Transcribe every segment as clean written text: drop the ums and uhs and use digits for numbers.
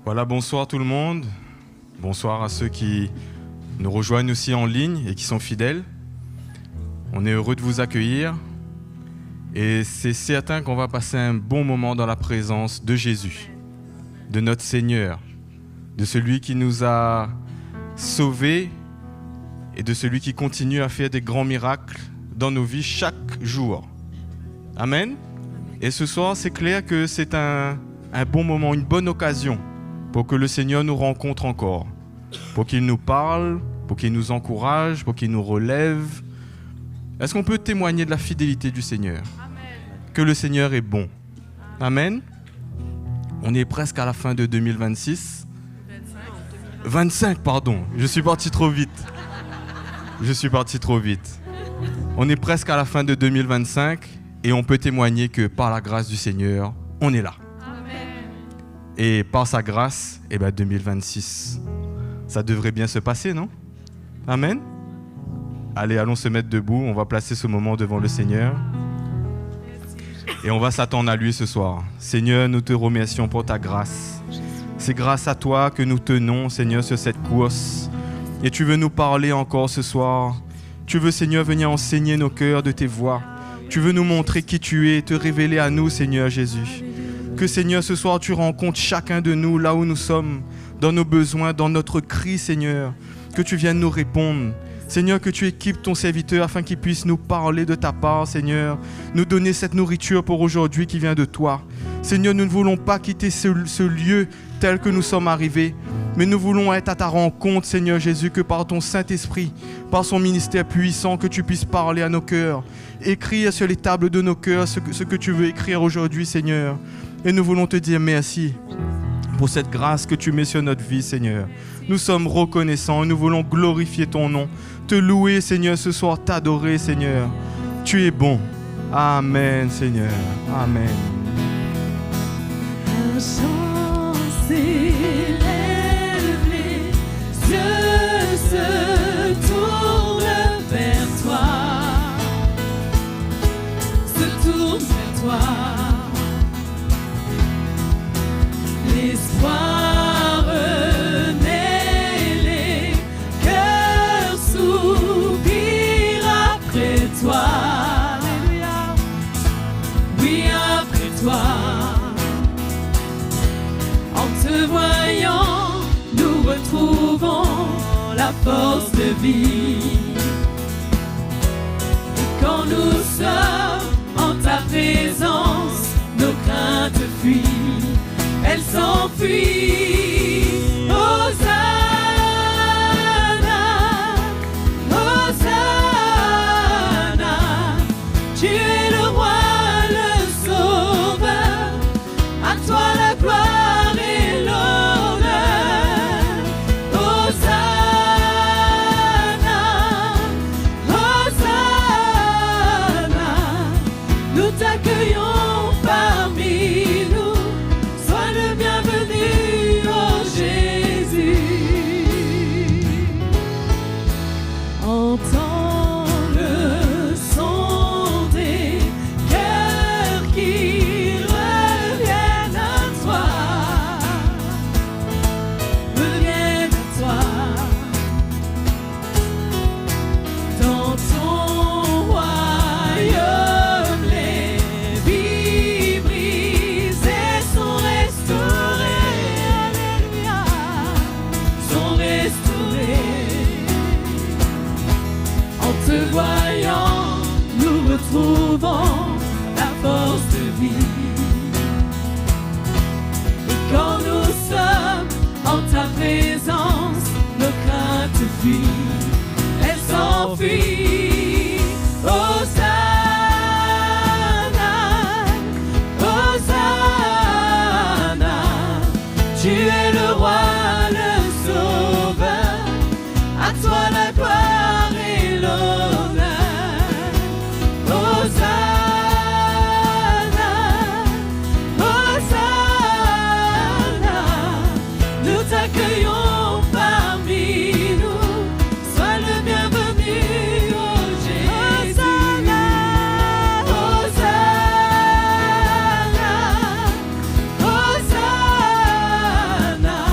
Voilà, bonsoir tout le monde. Bonsoir à ceux qui nous rejoignent aussi en ligne et qui sont fidèles. On est heureux de vous accueillir. Et c'est certain qu'on va passer un bon moment dans la présence de Jésus, de notre Seigneur, de celui qui nous a sauvés et de celui qui continue à faire des grands miracles dans nos vies chaque jour. Amen. Et ce soir, c'est clair que c'est un bon moment, une bonne occasion pour que le Seigneur nous rencontre encore, pour qu'il nous parle, pour qu'il nous encourage, pour qu'il nous relève. Est-ce qu'on peut témoigner de la fidélité du Seigneur? Amen. Que le Seigneur est bon. Amen. On est presque à la fin de 2026. 25, pardon. Je suis parti trop vite. On est presque à la fin de 2025 et on peut témoigner que par la grâce du Seigneur, on est là. Et par sa grâce, 2026, ça devrait bien se passer, non? Amen. Allez, allons se mettre debout. On va placer ce moment devant le Seigneur. Et on va s'attendre à lui ce soir. Seigneur, nous te remercions pour ta grâce. C'est grâce à toi que nous tenons, Seigneur, sur cette course. Et tu veux nous parler encore ce soir. Tu veux, Seigneur, venir enseigner nos cœurs de tes voies. Tu veux nous montrer qui tu es, te révéler à nous, Seigneur Jésus. Que, Seigneur, ce soir, tu rencontres chacun de nous là où nous sommes, dans nos besoins, dans notre cri, Seigneur. Que tu viennes nous répondre. Seigneur, que tu équipes ton serviteur afin qu'il puisse nous parler de ta part, Seigneur. Nous donner cette nourriture pour aujourd'hui qui vient de toi. Seigneur, nous ne voulons pas quitter ce lieu tel que nous sommes arrivés, mais nous voulons être à ta rencontre, Seigneur Jésus, que par ton Saint-Esprit, par son ministère puissant, que tu puisses parler à nos cœurs, écrire sur les tables de nos cœurs ce que tu veux écrire aujourd'hui, Seigneur. Et nous voulons te dire merci pour cette grâce que tu mets sur notre vie, Seigneur. Nous sommes reconnaissants et nous voulons glorifier ton nom, te louer, Seigneur, ce soir, t'adorer, Seigneur. Tu es bon. Amen, Seigneur. Amen. Un chant s'élève, les yeux se tournent vers toi, se tournent vers toi. L'espoir renaît, les cœurs soupirent après toi. Alléluia. Oui, après toi. En te voyant, nous retrouvons la force de vie. Et quand nous sommes en ta présence, nos craintes fuient. Elle s'enfuit. Hosanna, Hosanna. Tu es le roi, le sauveur. À toi la gloire et l'honneur. Hosanna, Hosanna. Nous t'accueillons parmi nous. Sois le bienvenu, oh Jésus. Entends le son des cœurs qui reviennent à toi. Reviennent à toi. Dans ton royaume, les vies brisées sont restaurées. Alléluia. Sont restaurées. En te voyant, nous retrouvons la force de vie. Et quand nous sommes en ta présence, nos craintes fuient. Elles s'enfuient. Hosanna, Hosanna. Tu es le roi, le sauveur. À toi la gloire et l'honneur. Hosanna, Hosanna. Nous t'accueillons parmi nous. Sois le bienvenu, oh Jésus. Hosanna, Hosanna.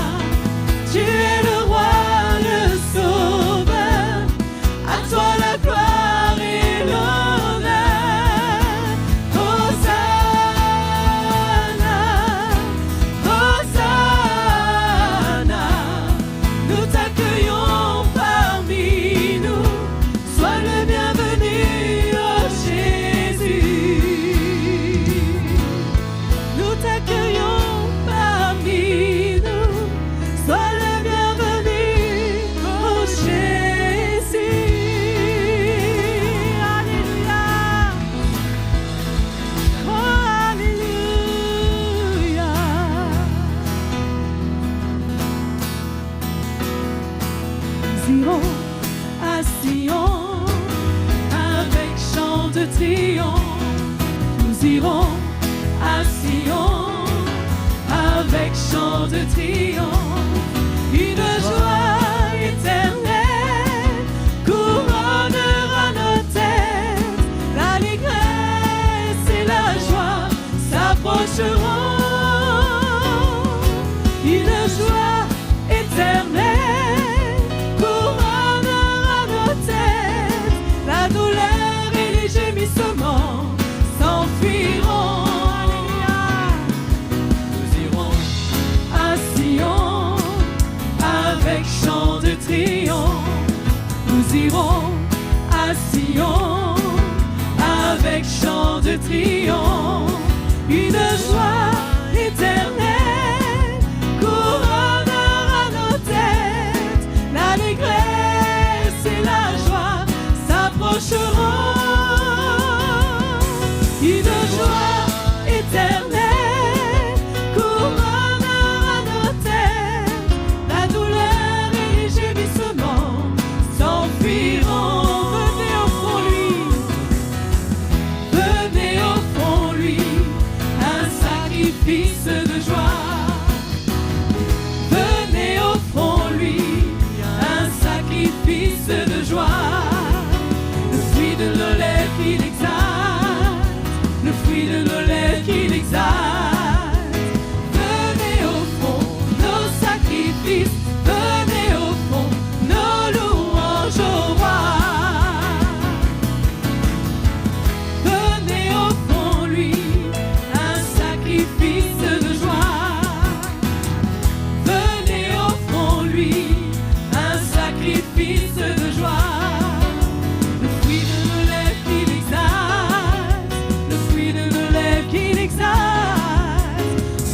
Nous irons à Sion avec chant de triomphe. Nous irons à Sion avec chant de triomphe. Une joie éternelle couronnera nos têtes. L'allégresse et la joie s'approcheront. Une joie éternelle couronnera nos têtes. La douleur et les gémissements s'enfuiront. Nous irons à Sion avec chant de triomphe. Nous irons à Sion avec chant de triomphe. Une joie éternelle couronnera nos têtes. L'allégresse et la joie s'approcheront. Une joie éternelle couronnera nos têtes. La douleur et les gémissements s'enfuiront. Venez offrons lui, venez offrons lui un sacrifice de joie. Venez offrons lui un sacrifice de joie. Le fruit de nos lèvres qui l'exalte, le fruit de nos lèvres qui l'exalte. Venez offrons nos sacrifices, venez offrons nos louanges au roi. Venez offrons lui un sacrifice de joie. Venez offrons lui un sacrifice de joie. Le fruit de nos lèvres qui l'exalte, le fruit de nos lèvres qui l'exalte.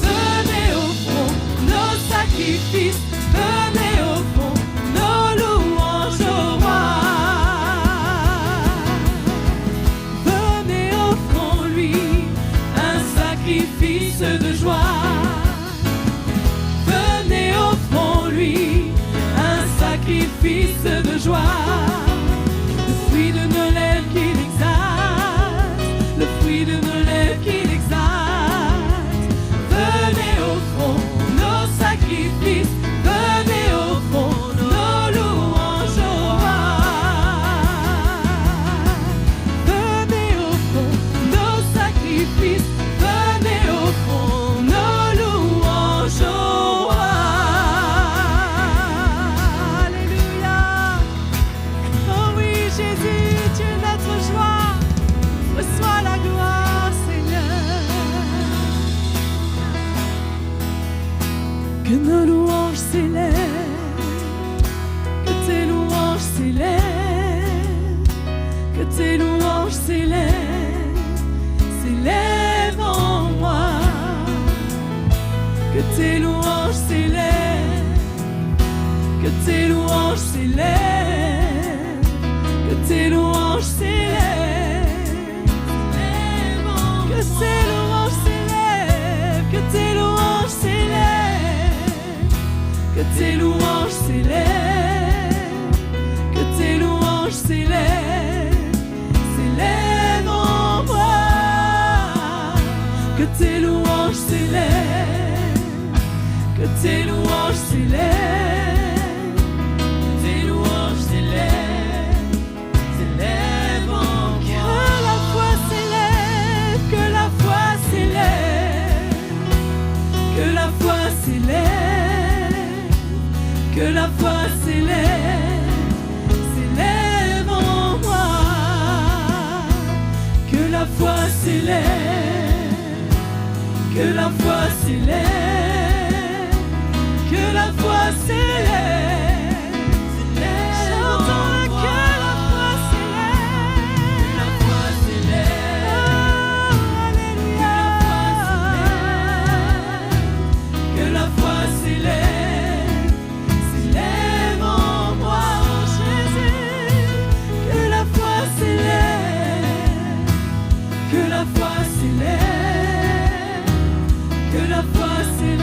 Venez offrons nos sacrifices, venez offrons nos louanges au roi. Venez offrons lui un sacrifice de joie. Venez offrons lui un sacrifice de joie. Le fruit de nos lèvres qui l'exalte, le fruit de nos lèvres qui l'exalte. Venez offrons nos sacrifices, venez offrons nos louanges au roi. Venez offrons nos sacrifices, venez offrons nos louanges au roi. Alléluia. Oh oui, Jésus, tu es notre joie. Reçois la gloire, Seigneur. Que nos louanges s'élèvent, que tes louanges s'élèvent, que tes louanges s'élèvent, s'élèvent en moi. Que tes louanges s'élèvent, que tes louanges s'élèvent, que tes louanges s'élèvent, que tes louanges s'élèvent, que tes louanges s'élèvent, que tes louanges s'élèvent, que tes louanges s'élèvent, s'élèvent en moi. Que tes louanges s'élèvent, que tes louanges s'élèvent, tes louanges s'élèvent, s'élèvent en moi. Que la foi s'élève, que la foi s'élève, que la foi s'élève, que la foi s'élève, s'élève en moi. Que la foi s'élève, que la foi s'élève, que la foi s'élève, s'élève. J'entends que la foi s'élève, la foi s'élève. Oh, alléluia. Que la foi s'élève, s'élève en moi, oh Jésus. Que la foi s'élève, que la foi s'élève, que la foi s'élève.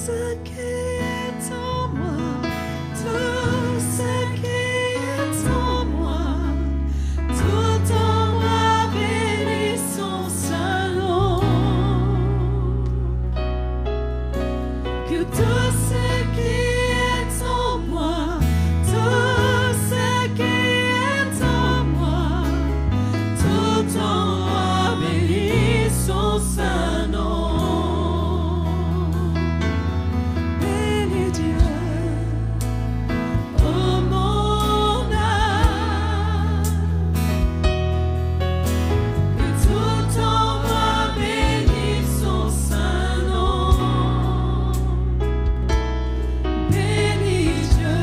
ce qui est en moi, tout ce qui est en moi, tout en moi bénit son saint nom. Que tout ce qui est en moi, tout ce qui est en moi, tout en moi bénit son saint nom. Bénis Dieu, ô mon âme, que tout en moi bénit son saint nom. Bénis Dieu,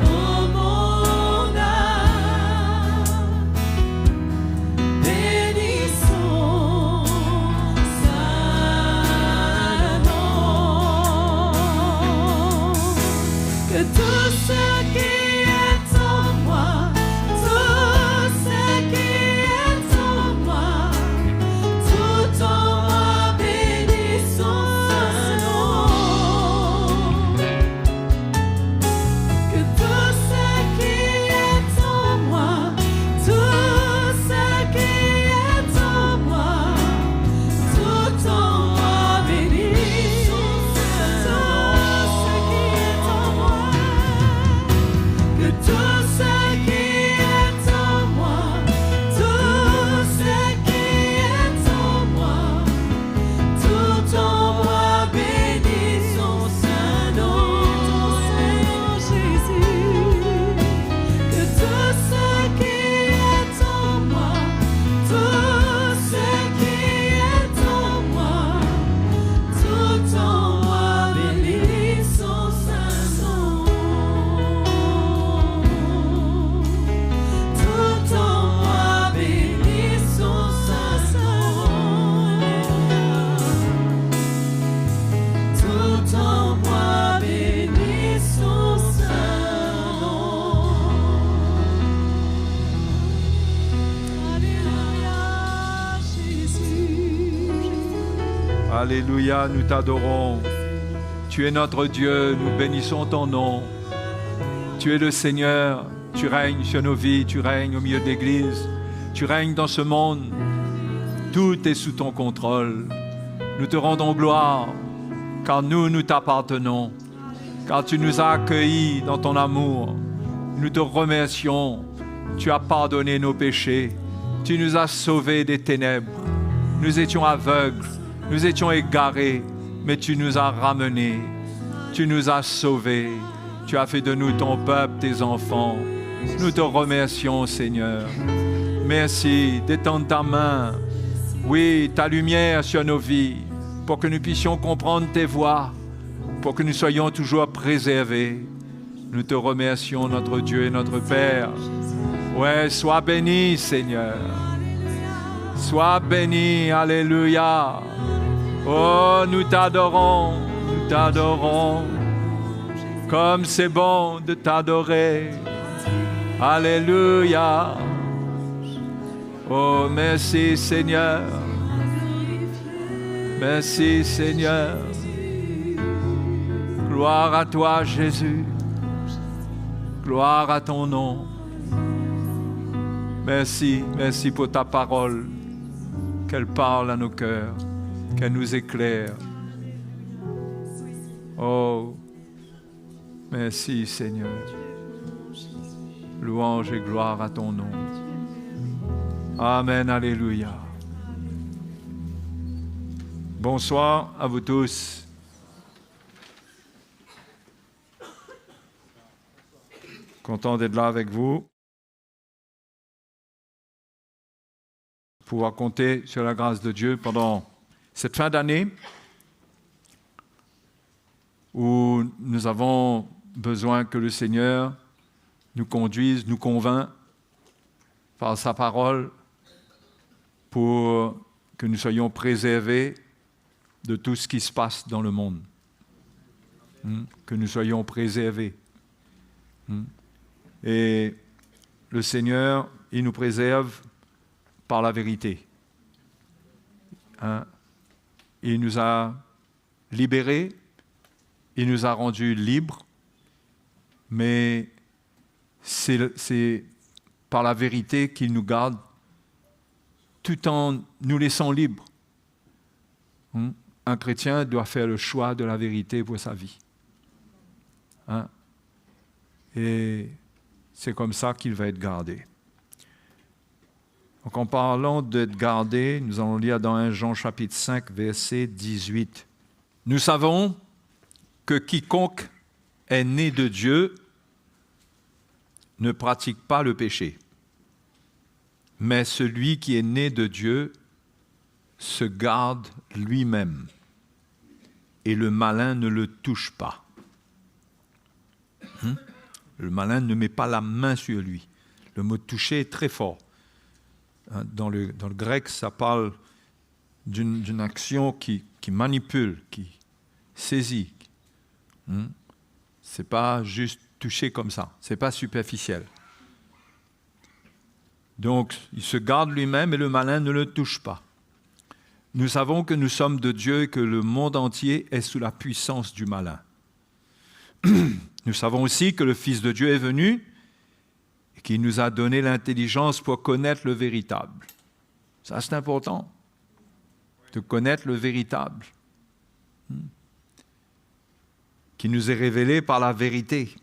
ô mon âme, bénis son saint nom. Que tout ce qui est en moi, tout ce qui est en moi, tout en moi bénit son saint nom. Que tout ce qui est en moi, tout ce qui est en moi, tout en moi bénit son saint nom. Que tout ce qui est en moi, tout ce qui est en moi, tout en moi bénit son saint nom. Jésus. Que tout ce qui est en moi, tout ce qui est en moi, tout en moi bénit son saint nom. Tout en moi bénit son saint nom. Tout en moi bénit son saint nom. Alléluia, Jésus. Alléluia, nous t'adorons. Tu es notre Dieu, nous bénissons ton nom. Tu es le Seigneur, tu règnes sur nos vies, tu règnes au milieu de l'Église, tu règnes dans ce monde. Tout est sous ton contrôle. Nous te rendons gloire, car nous t'appartenons, car tu nous as accueillis dans ton amour. Nous te remercions. Tu as pardonné nos péchés. Tu nous as sauvés des ténèbres. Nous étions aveugles, nous étions égarés, mais tu nous as ramenés. Tu nous as sauvés. Tu as fait de nous ton peuple, tes enfants. Nous te remercions, Seigneur. Merci d'étendre ta main, oui, ta lumière sur nos vies, pour que nous puissions comprendre tes voies, pour que nous soyons toujours préservés. Nous te remercions, notre Dieu et notre Père. Ouais, sois béni, Seigneur. Sois béni, alléluia. Oh, nous t'adorons, nous t'adorons. Comme c'est bon de t'adorer. Alléluia. Oh, merci, Seigneur. Merci, Seigneur. Gloire à toi, Jésus. Gloire à ton nom. Merci, merci pour ta parole. Qu'elle parle à nos cœurs, qu'elle nous éclaire. Oh, merci, Seigneur. Louange et gloire à ton nom. Amen, alléluia. Bonsoir à vous tous. Content d'être là avec vous. Pouvoir compter sur la grâce de Dieu pendant cette fin d'année où nous avons besoin que le Seigneur nous conduise, nous convainc par sa parole pour que nous soyons préservés de tout ce qui se passe dans le monde. Que nous soyons préservés. Et le Seigneur, il nous préserve par la vérité. Il nous a libérés, il nous a rendus libres, mais c'est par la vérité qu'il nous garde tout en nous laissant libres. Un chrétien doit faire le choix de la vérité pour sa vie. Et c'est comme ça qu'il va être gardé. Donc en parlant d'être gardé, nous allons lire dans 1 Jean chapitre 5, verset 18. Nous savons que quiconque est né de Dieu ne pratique pas le péché. Mais celui qui est né de Dieu se garde lui-même et le malin ne le touche pas. Le malin ne met pas la main sur lui. Le mot toucher est très fort. Dans le grec, ça parle d'une action qui manipule, qui saisit. Ce n'est pas juste toucher comme ça, ce n'est pas superficiel. Donc, il se garde lui-même et le malin ne le touche pas. Nous savons que nous sommes de Dieu et que le monde entier est sous la puissance du malin. Nous savons aussi que le Fils de Dieu est venu et qu'il nous a donné l'intelligence pour connaître le véritable. Ça, c'est important, de connaître le véritable, qui nous est révélé par la vérité.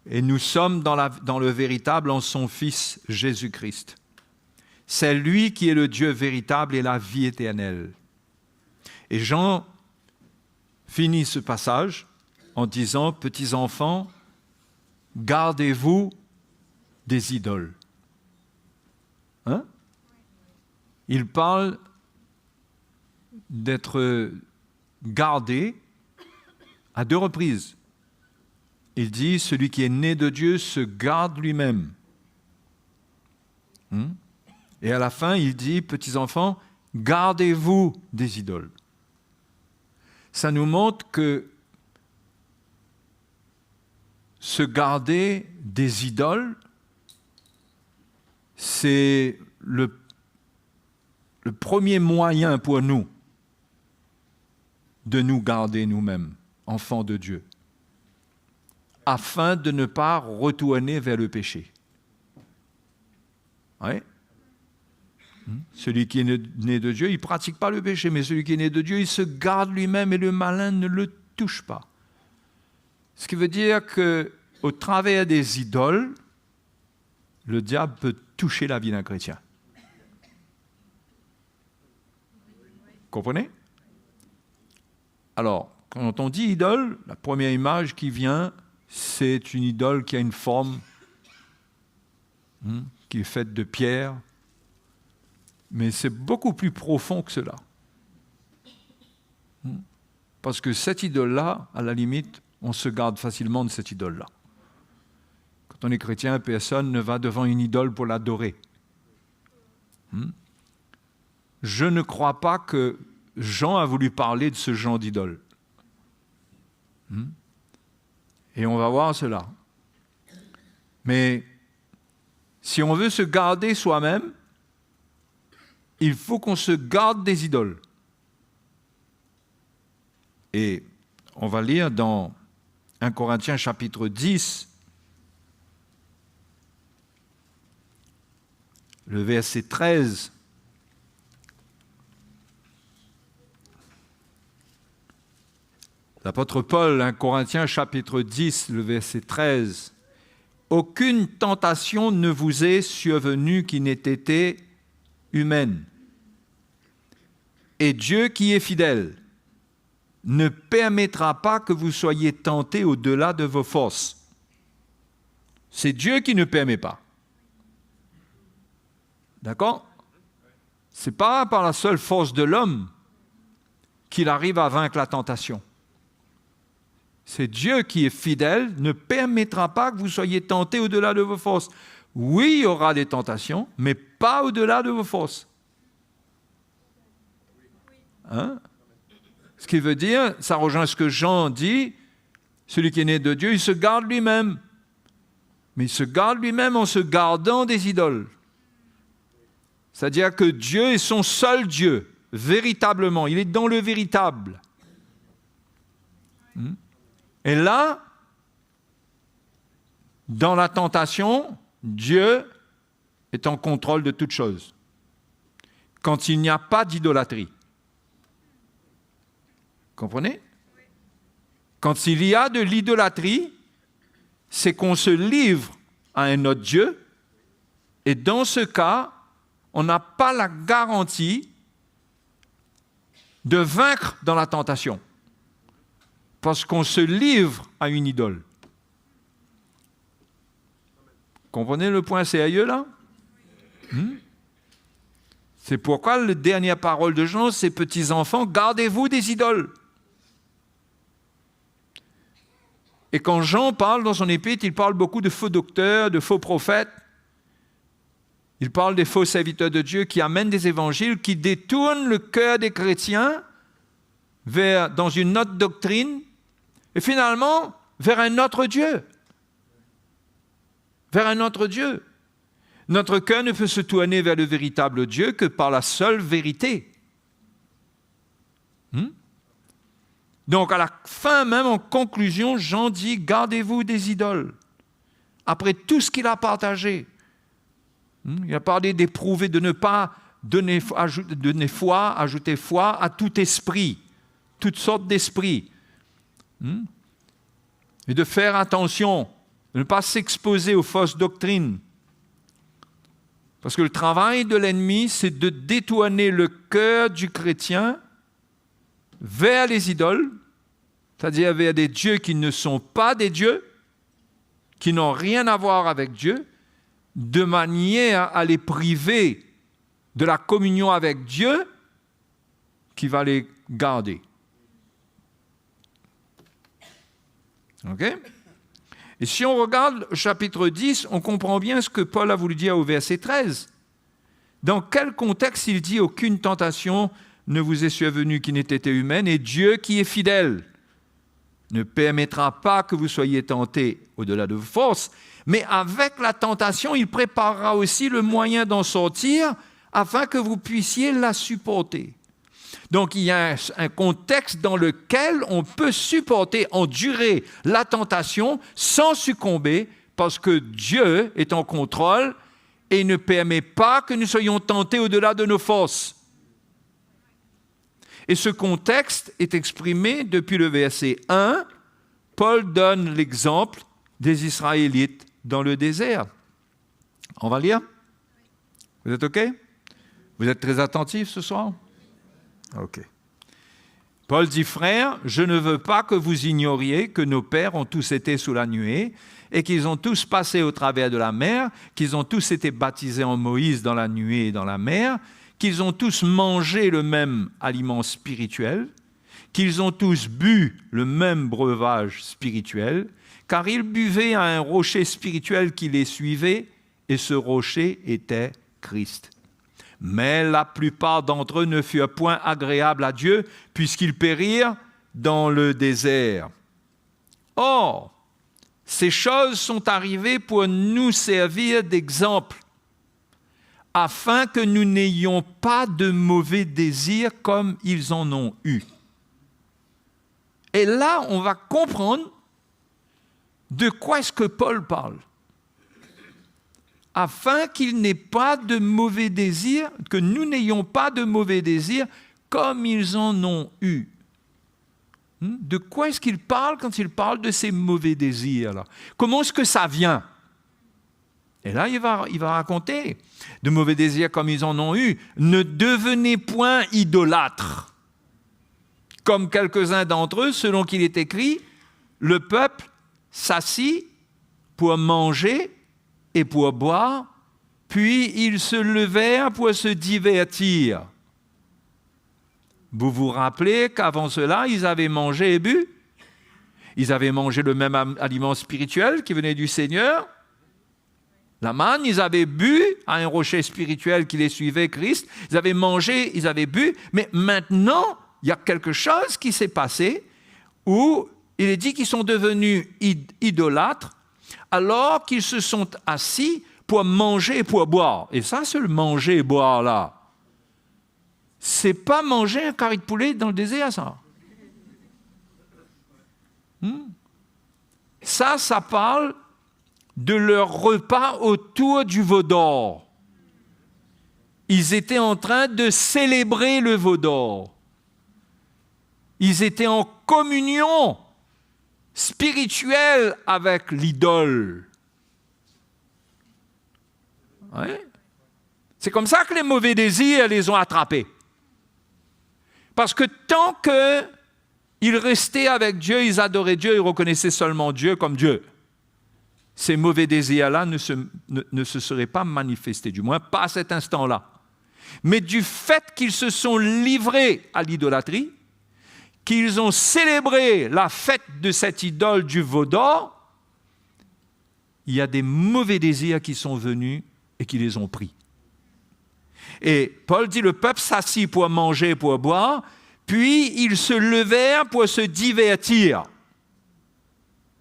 Et nous sommes dans le véritable en son Fils Jésus-Christ. C'est lui qui est le Dieu véritable et la vie éternelle. Et Jean finit ce passage en disant « Petits enfants, gardez-vous des idoles. » Il parle d'être gardé à 2 reprises. Il dit « Celui qui est né de Dieu se garde lui-même. » Et à la fin, il dit « Petits enfants, gardez-vous des idoles. » Ça nous montre que se garder des idoles, c'est le premier moyen pour nous de nous garder nous-mêmes, enfants de Dieu, afin de ne pas retourner vers le péché. Oui. Celui qui est né de Dieu, il ne pratique pas le péché, mais celui qui est né de Dieu, il se garde lui-même et le malin ne le touche pas. Ce qui veut dire qu'au travers des idoles, le diable peut toucher la vie d'un chrétien. Comprenez? Alors, quand on dit idole, la première image qui vient, c'est une idole qui a une forme qui est faite de pierre, mais c'est beaucoup plus profond que cela. Parce que cette idole-là, à la limite, on se garde facilement de cette idole-là. Quand on est chrétien, personne ne va devant une idole pour l'adorer. Je ne crois pas que Jean a voulu parler de ce genre d'idole. Et on va voir cela. Mais si on veut se garder soi-même, il faut qu'on se garde des idoles. Et on va lire dans 1 Corinthiens chapitre 10, le verset 13. L'apôtre Paul, 1 Corinthiens chapitre 10, le verset 13. « Aucune tentation ne vous est survenue qui n'ait été humaine. Et Dieu qui est fidèle ne permettra pas que vous soyez tentés au-delà de vos forces. » C'est Dieu qui ne permet pas. D'accord? Ce n'est pas par la seule force de l'homme qu'il arrive à vaincre la tentation. C'est Dieu qui est fidèle, ne permettra pas que vous soyez tentés au-delà de vos forces. Oui, il y aura des tentations, mais pas au-delà de vos forces. Ce qui veut dire, ça rejoint ce que Jean dit, celui qui est né de Dieu, il se garde lui-même. Mais il se garde lui-même en se gardant des idoles. C'est-à-dire que Dieu est son seul Dieu. véritablement. Il est dans le véritable. Et là, dans la tentation, Dieu est en contrôle de toutes choses. Quand il n'y a pas d'idolâtrie. Comprenez? Quand il y a de l'idolâtrie, c'est qu'on se livre à un autre Dieu, et dans ce cas, on n'a pas la garantie de vaincre dans la tentation, parce qu'on se livre à une idole. Comprenez le point sérieux là? C'est pourquoi la dernière parole de Jean, c'est petits-enfants, gardez-vous des idoles. Et quand Jean parle dans son épître, il parle beaucoup de faux docteurs, de faux prophètes. Il parle des faux serviteurs de Dieu qui amènent des évangiles, qui détournent le cœur des chrétiens dans une autre doctrine et finalement vers un autre Dieu. Vers un autre Dieu. Notre cœur ne peut se tourner vers le véritable Dieu que par la seule vérité. Donc à la fin, même en conclusion, Jean dit, gardez-vous des idoles. Après tout ce qu'il a partagé, il a parlé d'éprouver, de ne pas donner foi, ajouter foi à tout esprit, toutes sortes d'esprits. Et de faire attention, de ne pas s'exposer aux fausses doctrines. Parce que le travail de l'ennemi, c'est de détourner le cœur du chrétien vers les idoles, c'est-à-dire vers des dieux qui ne sont pas des dieux, qui n'ont rien à voir avec Dieu, de manière à les priver de la communion avec Dieu qui va les garder. OK? Et si on regarde le chapitre 10, on comprend bien ce que Paul a voulu dire au verset 13. Dans quel contexte il dit « Aucune tentation ne vous est survenue qui n'ait été humaine, et Dieu qui est fidèle ne permettra pas que vous soyez tentés au-delà de vos forces, mais avec la tentation, il préparera aussi le moyen d'en sortir afin que vous puissiez la supporter. » Donc, il y a un contexte dans lequel on peut supporter, endurer la tentation sans succomber parce que Dieu est en contrôle et ne permet pas que nous soyons tentés au-delà de nos forces. Et ce contexte est exprimé depuis le verset 1. Paul donne l'exemple des Israélites dans le désert. On va lire? Vous êtes OK? Vous êtes très attentifs ce soir? OK. Paul dit, frères, je ne veux pas que vous ignoriez que nos pères ont tous été sous la nuée et qu'ils ont tous passé au travers de la mer, qu'ils ont tous été baptisés en Moïse dans la nuée et dans la mer, qu'ils ont tous mangé le même aliment spirituel, qu'ils ont tous bu le même breuvage spirituel, car ils buvaient à un rocher spirituel qui les suivait, et ce rocher était Christ. Mais la plupart d'entre eux ne furent point agréables à Dieu, puisqu'ils périrent dans le désert. Or, ces choses sont arrivées pour nous servir d'exemple, afin que nous n'ayons pas de mauvais désirs comme ils en ont eu. Et là, on va comprendre de quoi est-ce que Paul parle. Afin qu'il n'ait pas de mauvais désirs, que nous n'ayons pas de mauvais désirs comme ils en ont eu. De quoi est-ce qu'il parle quand il parle de ces mauvais désirs-là? Comment est-ce que ça vient? Et là, il va raconter de mauvais désirs comme ils en ont eu. Ne devenez point idolâtres. Comme quelques-uns d'entre eux, selon qu'il est écrit, le peuple s'assit pour manger et pour boire, puis ils se levèrent pour se divertir. Vous vous rappelez qu'avant cela, ils avaient mangé et bu? Ils avaient mangé le même aliment spirituel qui venait du Seigneur. La manne, ils avaient bu à un rocher spirituel qui les suivait, Christ. Ils avaient mangé, ils avaient bu. Mais maintenant, il y a quelque chose qui s'est passé où il est dit qu'ils sont devenus idolâtres alors qu'ils se sont assis pour manger et pour boire. Et ça, c'est le manger et boire là. c'est pas manger un carré de poulet dans le désert, ça. Ça parle de leur repas autour du veau d'or. Ils étaient en train de célébrer le veau d'or. Ils étaient en communion spirituelle avec l'idole. Ouais. C'est comme ça que les mauvais désirs les ont attrapés. Parce que tant qu'ils restaient avec Dieu, ils adoraient Dieu, ils reconnaissaient seulement Dieu comme Dieu. Ces mauvais désirs-là ne se seraient pas manifestés, du moins pas à cet instant-là. Mais du fait qu'ils se sont livrés à l'idolâtrie, qu'ils ont célébré la fête de cette idole du veau d'or, il y a des mauvais désirs qui sont venus et qui les ont pris. Et Paul dit, le peuple s'assit pour manger, pour boire, puis ils se levèrent pour se divertir.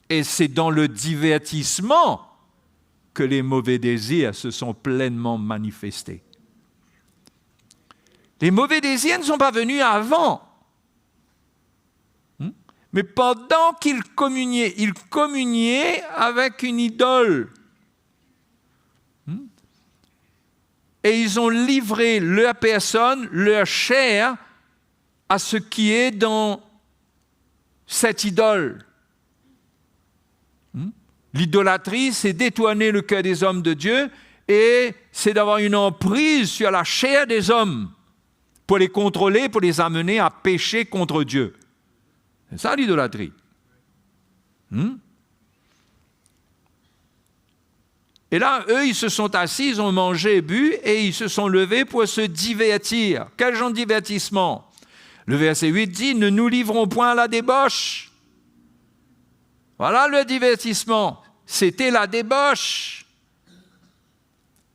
Et c'est dans le divertissement que les mauvais désirs se sont pleinement manifestés. Les mauvais désirs ne sont pas venus avant. Mais pendant qu'ils communiaient avec une idole. Et ils ont livré leur personne, leur chair, à ce qui est dans cette idole. L'idolâtrie, c'est détourner le cœur des hommes de Dieu et c'est d'avoir une emprise sur la chair des hommes pour les contrôler, pour les amener à pécher contre Dieu. C'est ça l'idolâtrie. Et là, eux, ils se sont assis, ils ont mangé et bu, et ils se sont levés pour se divertir. Quel genre de divertissement? Le verset 8 dit, « Ne nous livrons point à la débauche. » Voilà le divertissement. C'était la débauche.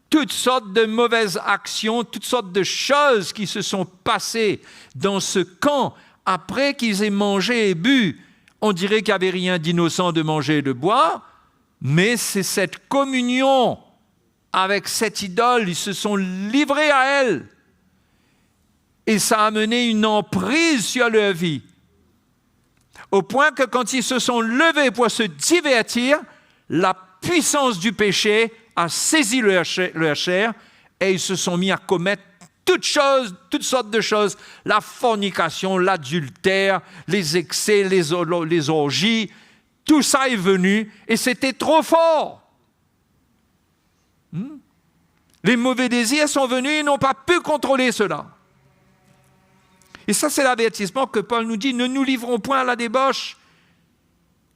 Toutes sortes de mauvaises actions, toutes sortes de choses qui se sont passées dans ce camp après qu'ils aient mangé et bu. On dirait qu'il n'y avait rien d'innocent de manger et de boire, mais c'est cette communion avec cette idole, ils se sont livrés à elle. Et ça a amené une emprise sur leur vie. Au point que quand ils se sont levés pour se divertir, la puissance du péché a saisi leur chair et ils se sont mis à commettre toutes sortes de choses. La fornication, l'adultère, les excès, les orgies, tout ça est venu et c'était trop fort. Les mauvais désirs sont venus et n'ont pas pu contrôler cela. Et ça, c'est l'avertissement que Paul nous dit, ne nous livrons point à la débauche,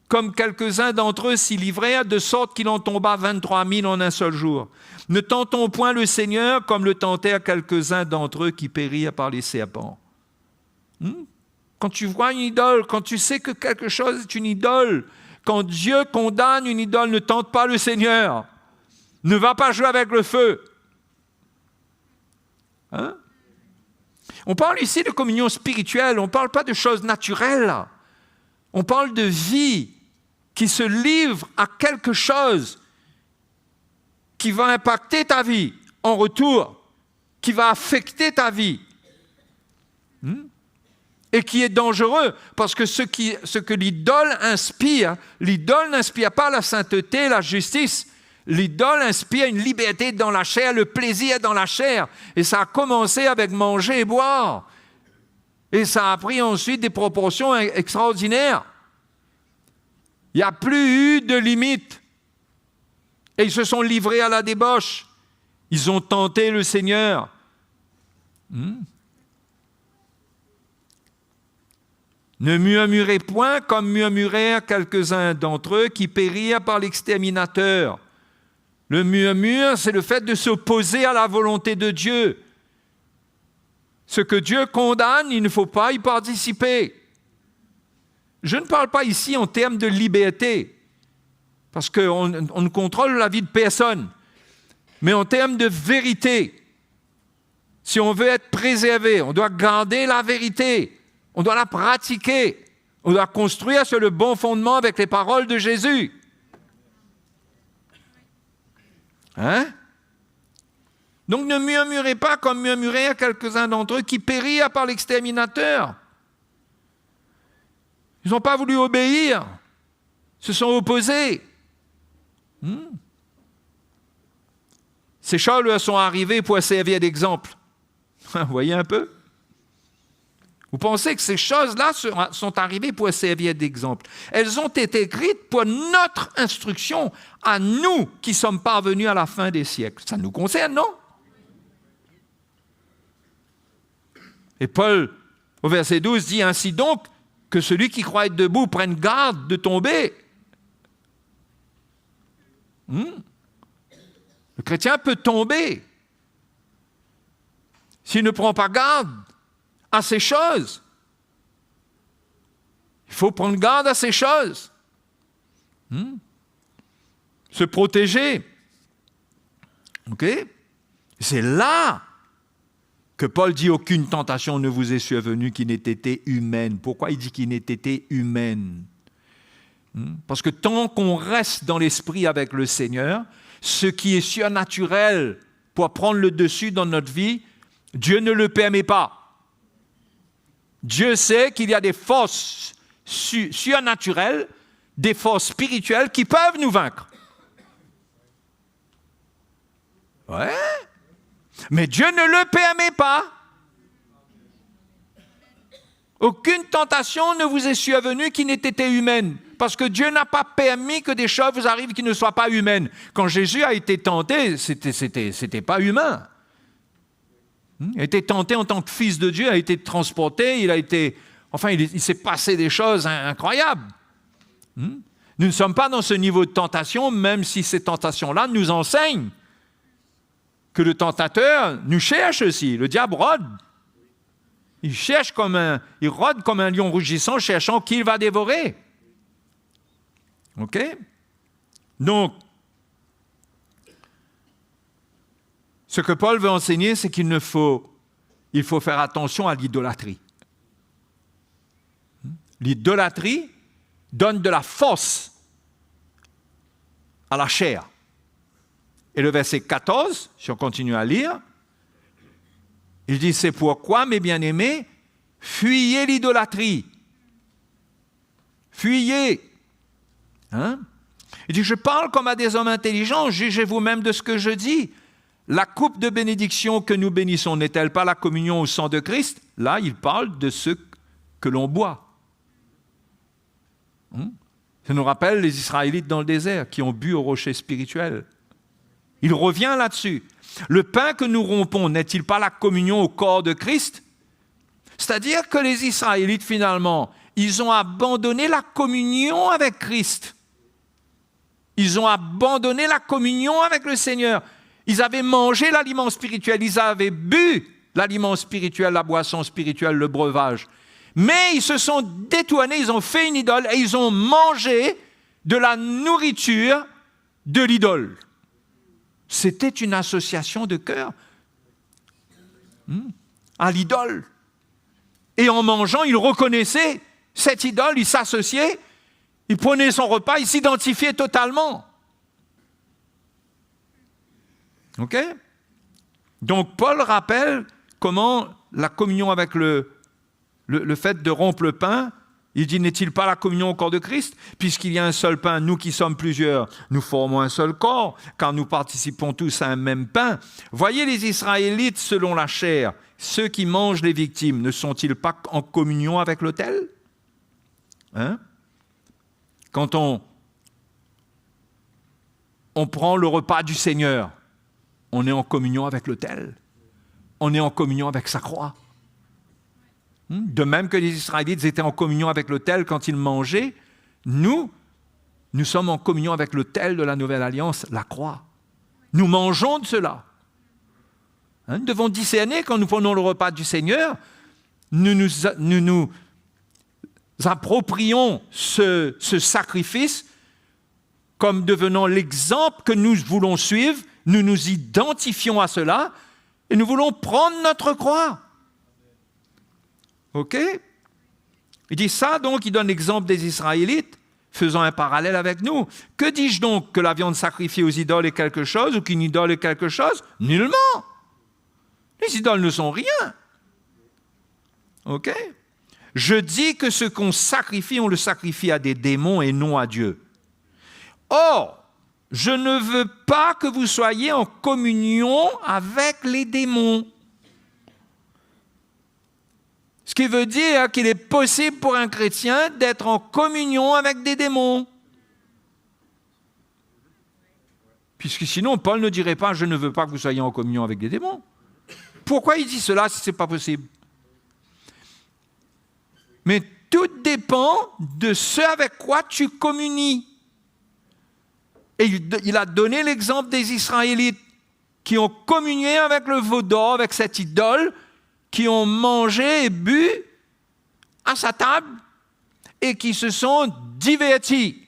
comme quelques-uns d'entre eux s'y livrèrent, de sorte qu'il en tomba 23 000 en un seul jour. Ne tentons point le Seigneur, comme le tentèrent quelques-uns d'entre eux qui périrent par les serpents. Quand tu vois une idole, quand tu sais que quelque chose est une idole, quand Dieu condamne une idole, ne tente pas le Seigneur. Ne va pas jouer avec le feu. On parle ici de communion spirituelle, on ne parle pas de choses naturelles. On parle de vie qui se livre à quelque chose qui va impacter ta vie en retour, qui va affecter ta vie. Et qui est dangereux, parce que ce que l'idole n'inspire pas la sainteté, la justice. L'idole inspire une liberté dans la chair, le plaisir dans la chair. Et ça a commencé avec manger et boire. Et ça a pris ensuite des proportions extraordinaires. Il n'y a plus eu de limite. Et ils se sont livrés à la débauche. Ils ont tenté le Seigneur. Ne murmurez point comme murmurèrent quelques-uns d'entre eux qui périrent par l'exterminateur. Le murmure, c'est le fait de s'opposer à la volonté de Dieu. Ce que Dieu condamne, il ne faut pas y participer. Je ne parle pas ici en termes de liberté, parce qu'on ne contrôle la vie de personne, mais en termes de vérité. Si on veut être préservé, on doit garder la vérité, on doit la pratiquer, on doit construire sur le bon fondement avec les paroles de Jésus. Donc ne murmurez pas comme murmuraient quelques-uns d'entre eux qui périrent par l'exterminateur. Ils n'ont pas voulu obéir, se sont opposés. Ces choses leur sont arrivées pour servir d'exemple. Vous voyez un peu? Vous pensez que ces choses-là sont arrivées pour servir d'exemple. Elles ont été écrites pour notre instruction, à nous qui sommes parvenus à la fin des siècles. Ça nous concerne, non? Et Paul, au verset 12, dit ainsi donc que celui qui croit être debout prenne garde de tomber. Le chrétien peut tomber s'il ne prend pas garde à ces choses. Il faut prendre garde à ces choses. Se protéger. OK? C'est là que Paul dit « Aucune tentation ne vous est survenue qui n'ait été humaine ». Pourquoi il dit qu'il n'ait été humaine? Parce que tant qu'on reste dans l'esprit avec le Seigneur, ce qui est surnaturel pour prendre le dessus dans notre vie, Dieu ne le permet pas. Dieu sait qu'il y a des forces surnaturelles, des forces spirituelles qui peuvent nous vaincre. Ouais. Mais Dieu ne le permet pas. Aucune tentation ne vous est survenue qui n'ait été humaine. Parce que Dieu n'a pas permis que des choses vous arrivent qui ne soient pas humaines. Quand Jésus a été tenté, c'était pas humain. Il a été tenté en tant que fils de Dieu, a été transporté, il s'est passé des choses incroyables. Nous ne sommes pas dans ce niveau de tentation, même si ces tentations-là nous enseignent que le tentateur nous cherche aussi. Le diable rôde. Il rôde comme un lion rugissant, cherchant qui il va dévorer. OK? Donc, ce que Paul veut enseigner, c'est qu'il faut faire attention à l'idolâtrie. L'idolâtrie donne de la force à la chair. Et le verset 14, si on continue à lire, il dit « C'est pourquoi, mes bien-aimés, fuyez l'idolâtrie. » Fuyez. Il dit « Je parle comme à des hommes intelligents, jugez vous-même de ce que je dis. La coupe de bénédiction que nous bénissons n'est-elle pas la communion au sang de Christ ?» Là, il parle de ce que l'on boit. Ça nous rappelle les Israélites dans le désert qui ont bu au rocher spirituel. Il revient là-dessus. Le pain que nous rompons n'est-il pas la communion au corps de Christ? C'est-à-dire que les Israélites, finalement, ils ont abandonné la communion avec Christ. Ils ont abandonné la communion avec le Seigneur. Ils avaient mangé l'aliment spirituel, ils avaient bu l'aliment spirituel, la boisson spirituelle, le breuvage. Mais ils se sont détournés, ils ont fait une idole et ils ont mangé de la nourriture de l'idole. C'était une association de cœur à l'idole. Et en mangeant, ils reconnaissaient cette idole, ils s'associaient, ils prenaient son repas, ils s'identifiaient totalement. OK? Donc, Paul rappelle comment la communion avec le fait de rompre le pain, il dit, n'est-il pas la communion au corps de Christ? Puisqu'il y a un seul pain, nous qui sommes plusieurs, nous formons un seul corps, car nous participons tous à un même pain. Voyez les Israélites selon la chair, ceux qui mangent les victimes, ne sont-ils pas en communion avec l'autel? Quand on prend le repas du Seigneur, on est en communion avec l'autel. On est en communion avec sa croix. De même que les Israélites étaient en communion avec l'autel quand ils mangeaient, nous sommes en communion avec l'autel de la Nouvelle Alliance, la croix. Nous mangeons de cela. Nous devons discerner quand nous prenons le repas du Seigneur, nous nous approprions ce sacrifice comme devenant l'exemple que nous voulons suivre, nous nous identifions à cela et nous voulons prendre notre croix. OK? Il dit ça, donc, il donne l'exemple des Israélites, faisant un parallèle avec nous. Que dis-je donc? Que la viande sacrifiée aux idoles est quelque chose ou qu'une idole est quelque chose? Nullement! Les idoles ne sont rien. OK? Je dis que ce qu'on sacrifie, on le sacrifie à des démons et non à Dieu. Or, je ne veux pas que vous soyez en communion avec les démons. Ce qui veut dire qu'il est possible pour un chrétien d'être en communion avec des démons. Puisque sinon, Paul ne dirait pas « je ne veux pas que vous soyez en communion avec des démons ». Pourquoi il dit cela si ce n'est pas possible? Mais tout dépend de ce avec quoi tu communies. Et il a donné l'exemple des Israélites qui ont communié avec le veau d'or, avec cette idole, qui ont mangé et bu à sa table et qui se sont divertis.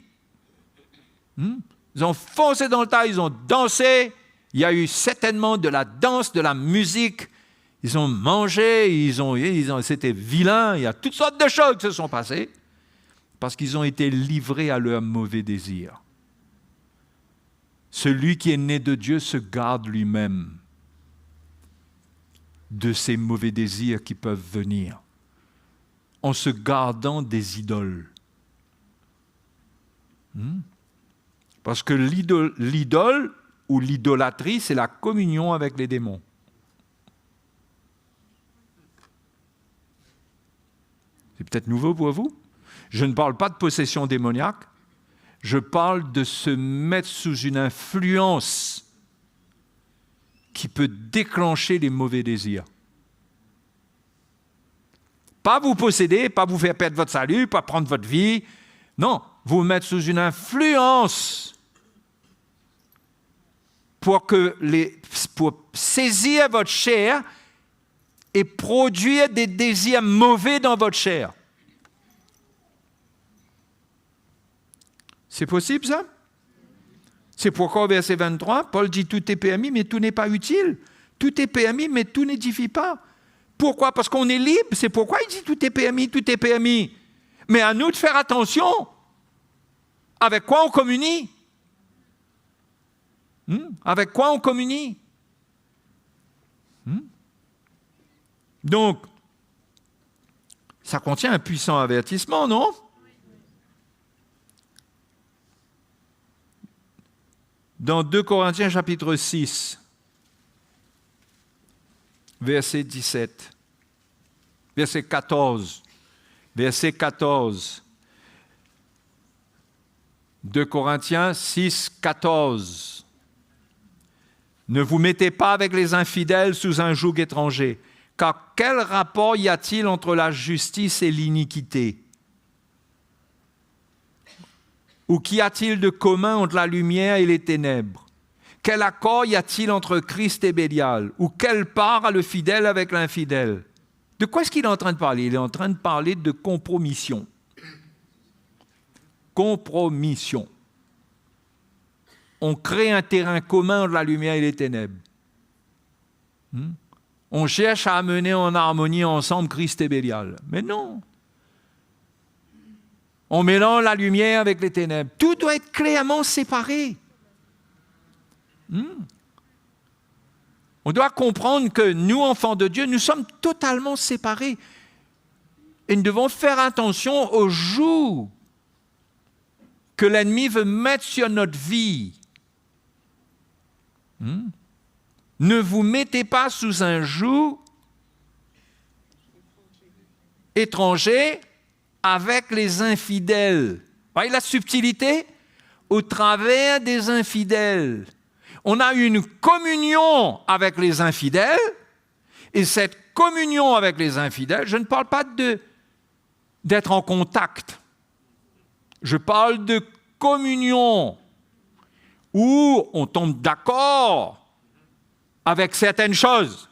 Ils ont foncé dans le tas, ils ont dansé, il y a eu certainement de la danse, de la musique, ils ont mangé, c'était vilain, il y a toutes sortes de choses qui se sont passées parce qu'ils ont été livrés à leurs mauvais désirs. Celui qui est né de Dieu se garde lui-même de ces mauvais désirs qui peuvent venir en se gardant des idoles. Parce que l'idole ou l'idolâtrie, c'est la communion avec les démons. C'est peut-être nouveau pour vous. Je ne parle pas de possession démoniaque. Je parle de se mettre sous une influence qui peut déclencher les mauvais désirs. Pas vous posséder, pas vous faire perdre votre salut, pas prendre votre vie. Non, vous mettre sous une influence pour saisir votre chair et produire des désirs mauvais dans votre chair. C'est possible, ça? C'est pourquoi au verset 23, Paul dit « Tout est permis, mais tout n'est pas utile. Tout est permis, mais tout n'édifie pas. » Pourquoi? Parce qu'on est libre. C'est pourquoi il dit « Tout est permis, tout est permis. » Mais à nous de faire attention. Avec quoi on communie? Avec quoi on communie? Donc, ça contient un puissant avertissement, non? Dans 2 Corinthiens chapitre 6, verset 17, verset 14, verset 14, 2 Corinthiens 6, 14. Ne vous mettez pas avec les infidèles sous un joug étranger, car quel rapport y a-t-il entre la justice et l'iniquité? Ou qu'y a-t-il de commun entre la lumière et les ténèbres? Quel accord y a-t-il entre Christ et Bélial? Ou quelle part a le fidèle avec l'infidèle? De quoi est-ce qu'il est en train de parler? Il est en train de parler de compromission. Compromission. On crée un terrain commun entre la lumière et les ténèbres. On cherche à amener en harmonie ensemble Christ et Bélial. Mais non. On mélange la lumière avec les ténèbres. Tout doit être clairement séparé. On doit comprendre que nous, enfants de Dieu, nous sommes totalement séparés. Et nous devons faire attention au joug que l'ennemi veut mettre sur notre vie. Ne vous mettez pas sous un joug étranger avec les infidèles. Voyez la subtilité? Au travers des infidèles. On a une communion avec les infidèles, et cette communion avec les infidèles, je ne parle pas d'être en contact. Je parle de communion, où on tombe d'accord avec certaines choses.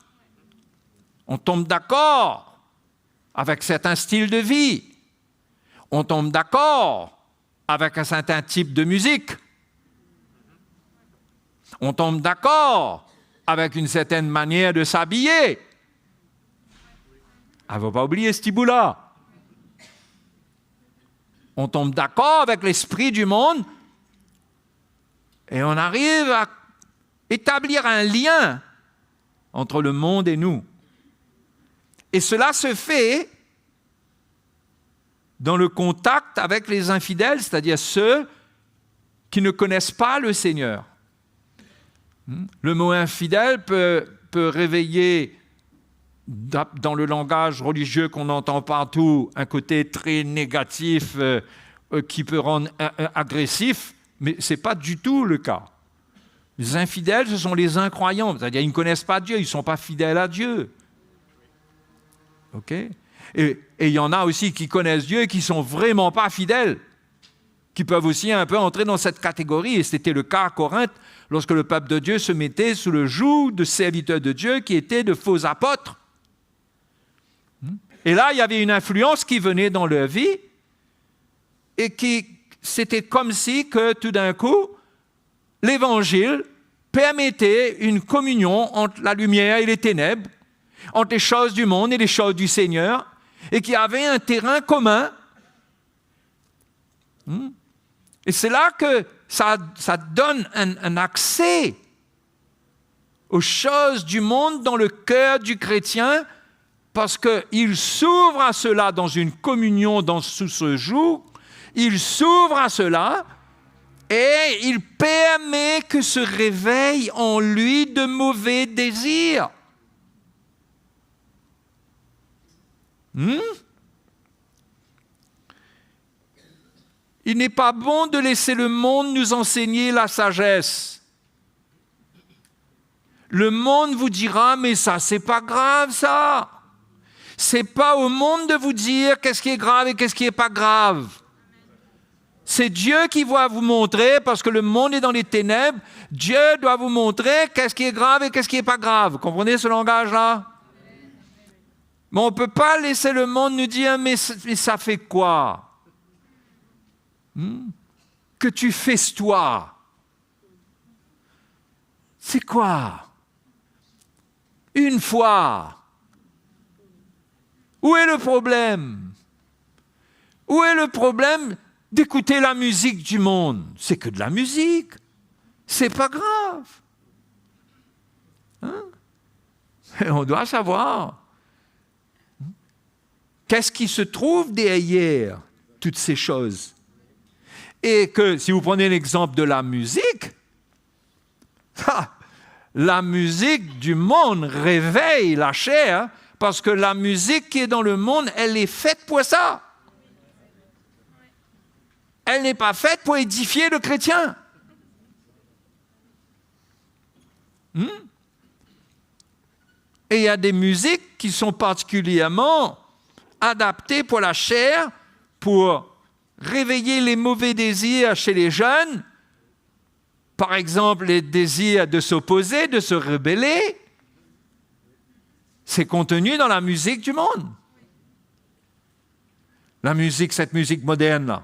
On tombe d'accord avec certains styles de vie. On tombe d'accord avec un certain type de musique. On tombe d'accord avec une certaine manière de s'habiller. Il ne faut pas oublier ce petit bout-là. On tombe d'accord avec l'esprit du monde et on arrive à établir un lien entre le monde et nous. Et cela se fait dans le contact avec les infidèles, c'est-à-dire ceux qui ne connaissent pas le Seigneur. Le mot infidèle peut réveiller, dans le langage religieux qu'on entend partout, un côté très négatif qui peut rendre agressif, mais ce n'est pas du tout le cas. Les infidèles, ce sont les incroyants, c'est-à-dire ils ne connaissent pas Dieu, ils ne sont pas fidèles à Dieu. Ok ? Et il y en a aussi qui connaissent Dieu et qui ne sont vraiment pas fidèles, qui peuvent aussi un peu entrer dans cette catégorie. Et c'était le cas à Corinthe, lorsque le peuple de Dieu se mettait sous le joug de serviteurs de Dieu qui étaient de faux apôtres. Et là, il y avait une influence qui venait dans leur vie et c'était comme si que tout d'un coup, l'Évangile permettait une communion entre la lumière et les ténèbres, entre les choses du monde et les choses du Seigneur, et qui avait un terrain commun. Et c'est là que ça donne un accès aux choses du monde dans le cœur du chrétien, parce qu'il s'ouvre à cela dans une communion sous ce joug, il s'ouvre à cela et il permet que se réveillent en lui de mauvais désirs. Il n'est pas bon de laisser le monde nous enseigner la sagesse. Le monde vous dira, mais ça, c'est pas grave, ça. C'est pas au monde de vous dire qu'est-ce qui est grave et qu'est-ce qui n'est pas grave. C'est Dieu qui va vous montrer, parce que le monde est dans les ténèbres, Dieu doit vous montrer qu'est-ce qui est grave et qu'est-ce qui n'est pas grave. Vous comprenez ce langage-là? Mais on ne peut pas laisser le monde nous dire, mais ça fait quoi? Que tu fasses toi. C'est quoi? Une fois. Où est le problème? Où est le problème d'écouter la musique du monde? C'est que de la musique. C'est pas grave. Et on doit savoir. Qu'est-ce qui se trouve derrière toutes ces choses? Et que, si vous prenez l'exemple de la musique, la musique du monde réveille la chair, parce que la musique qui est dans le monde, elle est faite pour ça. Elle n'est pas faite pour édifier le chrétien. Et il y a des musiques qui sont particulièrement adaptées pour la chair, pour réveiller les mauvais désirs chez les jeunes, par exemple les désirs de s'opposer, de se rebeller. C'est contenu dans la musique du monde. La musique, cette musique moderne-là.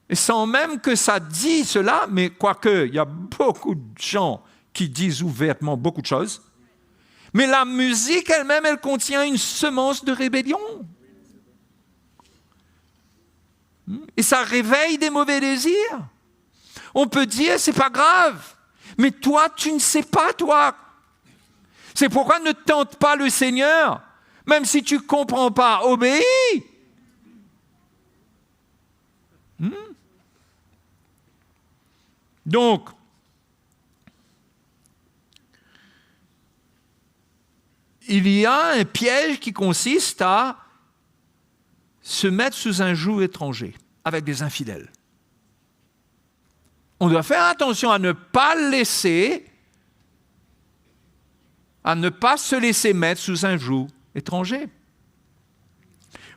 Et sans même que ça dit cela, mais quoique, il y a beaucoup de gens qui disent ouvertement beaucoup de choses, mais la musique elle-même, elle contient une semence de rébellion. Et ça réveille des mauvais désirs. On peut dire, c'est pas grave, mais toi, tu ne sais pas, toi. C'est pourquoi ne tente pas le Seigneur, même si tu ne comprends pas, obéis. Donc, il y a un piège qui consiste à se mettre sous un joug étranger avec des infidèles. On doit faire attention à ne pas se laisser mettre sous un joug étranger.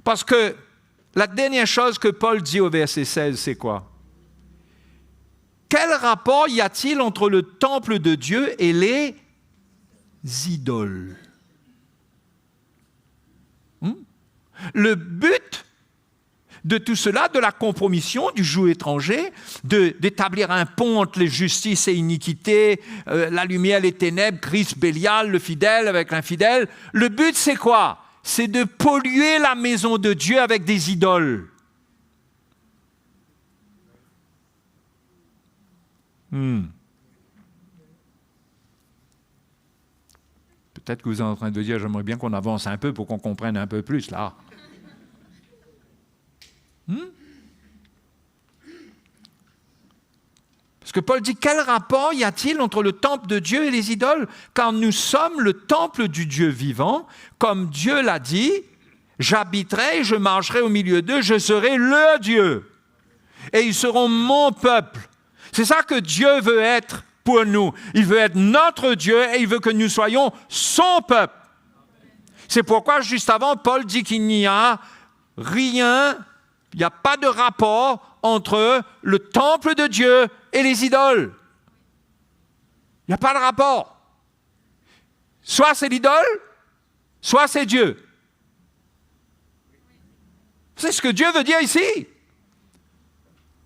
Parce que la dernière chose que Paul dit au verset 16, c'est quoi? Quel rapport y a-t-il entre le temple de Dieu et les idoles? Le but de tout cela, de la compromission, du joug étranger, d'établir un pont entre les justices et iniquités, la lumière, les ténèbres, Christ, Bélial, le fidèle avec l'infidèle, le but c'est quoi? C'est de polluer la maison de Dieu avec des idoles. Peut-être que vous êtes en train de dire, j'aimerais bien qu'on avance un peu pour qu'on comprenne un peu plus, là. Parce que Paul dit, quel rapport y a-t-il entre le temple de Dieu et les idoles? Car nous sommes le temple du Dieu vivant, comme Dieu l'a dit, j'habiterai, je marcherai au milieu d'eux, je serai leur Dieu. Et ils seront mon peuple. C'est ça que Dieu veut être pour nous. Il veut être notre Dieu et il veut que nous soyons son peuple. C'est pourquoi, juste avant, Paul dit qu'il n'y a rien, il n'y a pas de rapport entre le temple de Dieu et les idoles. Il n'y a pas de rapport. Soit c'est l'idole, soit c'est Dieu. C'est ce que Dieu veut dire ici.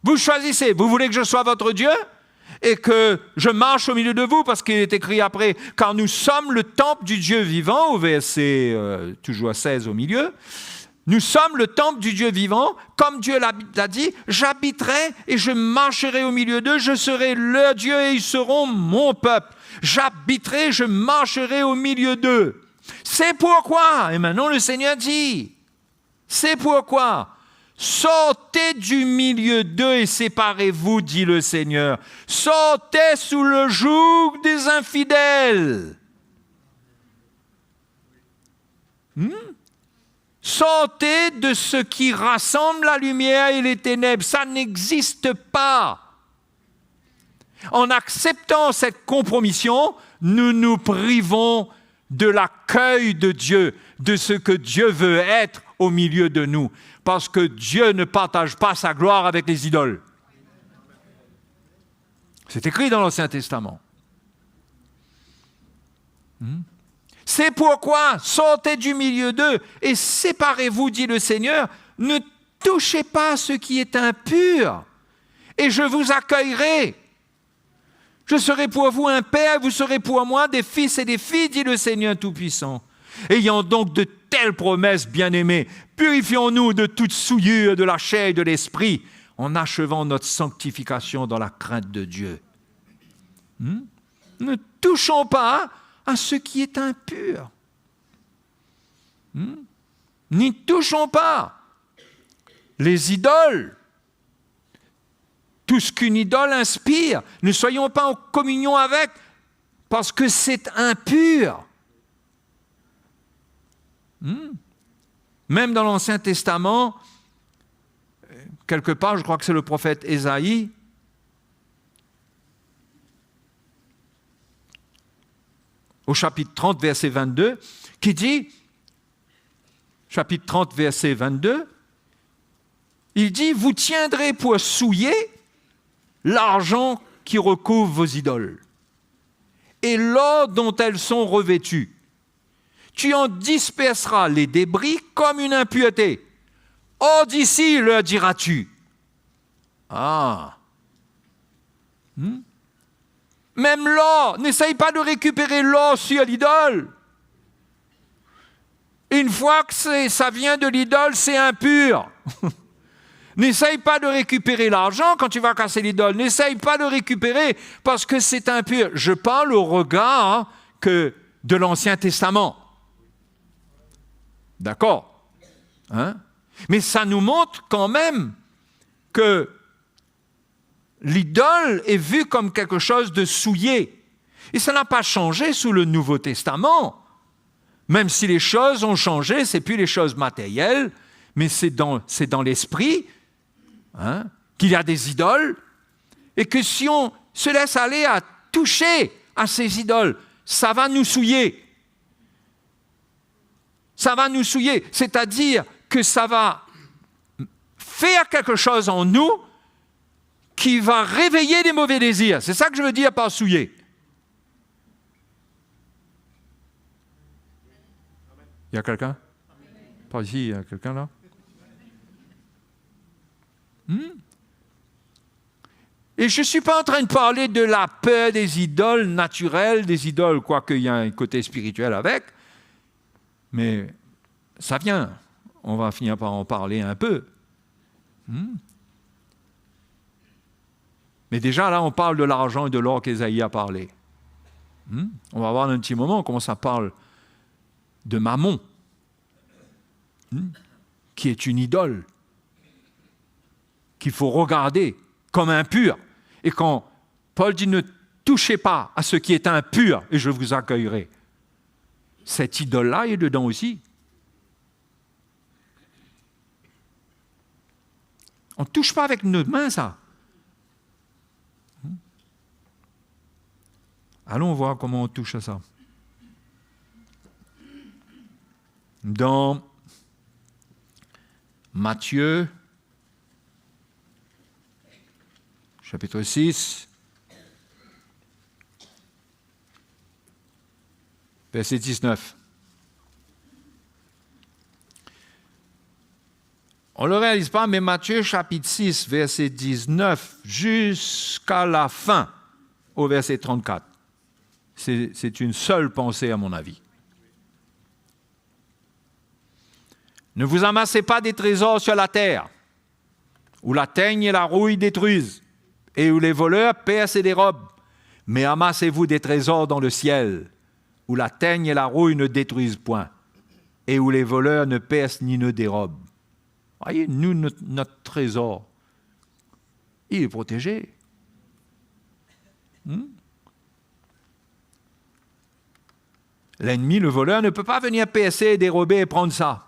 Vous choisissez, vous voulez que je sois votre Dieu et que je marche au milieu de vous, parce qu'il est écrit après, car nous sommes le temple du Dieu vivant, au verset toujours 16 au milieu. Nous sommes le temple du Dieu vivant, comme Dieu l'a dit, j'habiterai et je marcherai au milieu d'eux, je serai leur Dieu et ils seront mon peuple. J'habiterai, je marcherai au milieu d'eux. C'est pourquoi, et maintenant le Seigneur dit, c'est pourquoi, sortez du milieu d'eux et séparez-vous, dit le Seigneur. Sortez sous le joug des infidèles. Sortez de ce qui rassemble la lumière et les ténèbres. Ça n'existe pas. En acceptant cette compromission, nous nous privons de l'accueil de Dieu, de ce que Dieu veut être au milieu de nous. Parce que Dieu ne partage pas sa gloire avec les idoles. C'est écrit dans l'Ancien Testament. C'est pourquoi sortez du milieu d'eux et séparez-vous, dit le Seigneur. Ne touchez pas à ce qui est impur et je vous accueillerai. Je serai pour vous un père, vous serez pour moi des fils et des filles, dit le Seigneur Tout-Puissant. Ayant donc de telles promesses, bien-aimés, purifions-nous de toute souillure de la chair et de l'esprit, en achevant notre sanctification dans la crainte de Dieu. Ne touchons pas à ce qui est impur. N'y touchons pas. Les idoles, tout ce qu'une idole inspire, ne soyons pas en communion avec, parce que c'est impur. Même dans l'Ancien Testament, quelque part, je crois que c'est le prophète Ésaïe, au chapitre 30, verset 22, qui dit, chapitre 30, verset 22, il dit, vous tiendrez pour souiller l'argent qui recouvre vos idoles et l'or dont elles sont revêtues. Tu en disperseras les débris comme une impureté. Hors d'ici, leur diras-tu. Ah. Même l'or, n'essaye pas de récupérer l'or sur l'idole. Une fois que ça vient de l'idole, c'est impur. N'essaye pas de récupérer l'argent quand tu vas casser l'idole. N'essaye pas de récupérer parce que c'est impur. Je parle au regard de l'Ancien Testament. D'accord, mais ça nous montre quand même que l'idole est vue comme quelque chose de souillé. Et ça n'a pas changé sous le Nouveau Testament. Même si les choses ont changé, ce n'est plus les choses matérielles, mais c'est dans l'esprit qu'il y a des idoles, et que si on se laisse aller à toucher à ces idoles, ça va nous souiller. Ça va nous souiller, c'est-à-dire que ça va faire quelque chose en nous qui va réveiller des mauvais désirs. C'est ça que je veux dire par souiller. Il y a quelqu'un? Pas ici, il y a quelqu'un là? Et je ne suis pas en train de parler de la peur des idoles naturelles, des idoles, quoique il y a un côté spirituel avec, mais ça vient. On va finir par en parler un peu. Mais déjà, là, on parle de l'argent et de l'or qu'Ésaïe a parlé. On va voir dans un petit moment comment ça parle de Mammon, qui est une idole, qu'il faut regarder comme impur. Et quand Paul dit ne touchez pas à ce qui est impur et je vous accueillerai, cette idole-là est dedans aussi. On ne touche pas avec nos mains ça. Allons voir comment on touche à ça. Dans Matthieu, chapitre 6, verset 19. On ne le réalise pas, mais Matthieu, chapitre 6, verset 19, jusqu'à la fin, au verset 34. C'est une seule pensée, à mon avis. Ne vous amassez pas des trésors sur la terre, où la teigne et la rouille détruisent, et où les voleurs percent et dérobent. Mais amassez-vous des trésors dans le ciel, où la teigne et la rouille ne détruisent point, et où les voleurs ne percent ni ne dérobent. Voyez, nous, notre trésor, il est protégé. L'ennemi, le voleur, ne peut pas venir percer et dérober et prendre ça.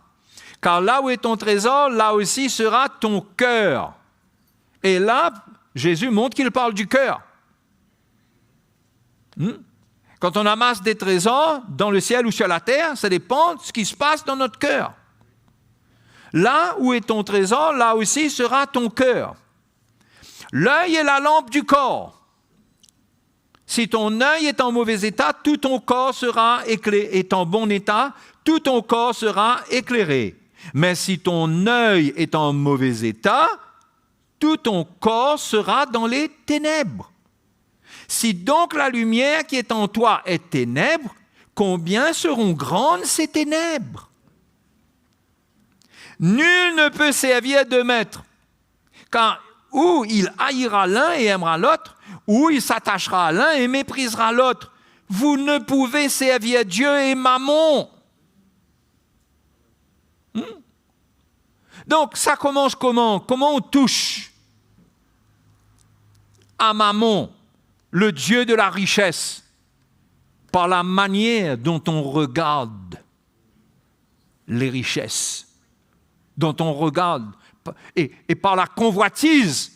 Car là où est ton trésor, là aussi sera ton cœur. Et là, Jésus montre qu'il parle du cœur. Quand on amasse des trésors dans le ciel ou sur la terre, ça dépend de ce qui se passe dans notre cœur. Là où est ton trésor, là aussi sera ton cœur. L'œil est la lampe du corps. Si ton œil est en mauvais état, tout ton corps sera éclairé. Est en bon état, tout ton corps sera éclairé. Mais si ton œil est en mauvais état, tout ton corps sera dans les ténèbres. Si donc la lumière qui est en toi est ténèbres, combien seront grandes ces ténèbres? Nul ne peut servir deux maîtres, car ou il haïra l'un et aimera l'autre, ou il s'attachera à l'un et méprisera l'autre. Vous ne pouvez servir Dieu et Mammon. Donc, ça commence comment? Comment on touche à Mammon, le Dieu de la richesse, par la manière dont on regarde les richesses, dont on regarde, et par la convoitise,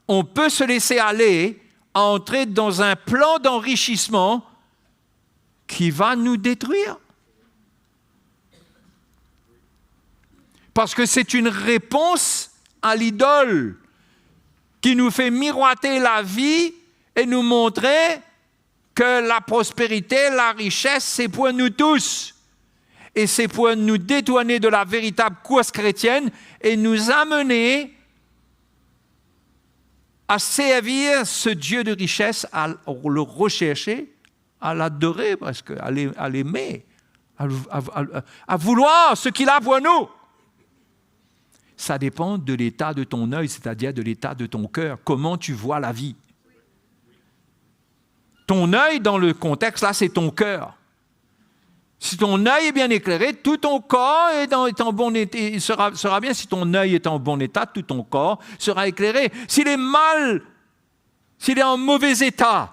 on peut se laisser aller à entrer dans un plan d'enrichissement qui va nous détruire. Parce que c'est une réponse à l'idole qui nous fait miroiter la vie et nous montrer que la prospérité, la richesse, c'est pour nous tous. Et c'est pour nous détourner de la véritable course chrétienne et nous amener à servir ce Dieu de richesse, à le rechercher, à l'adorer presque, à l'aimer, à vouloir ce qu'il a pour nous. Ça dépend de l'état de ton œil, c'est-à-dire de l'état de ton cœur. Comment tu vois la vie. Ton œil, dans le contexte, là, c'est ton cœur. Si ton œil est bien éclairé, tout ton corps est en bon état. Il sera bien. Si ton œil est en bon état, tout ton corps sera éclairé. S'il est mal, s'il est en mauvais état,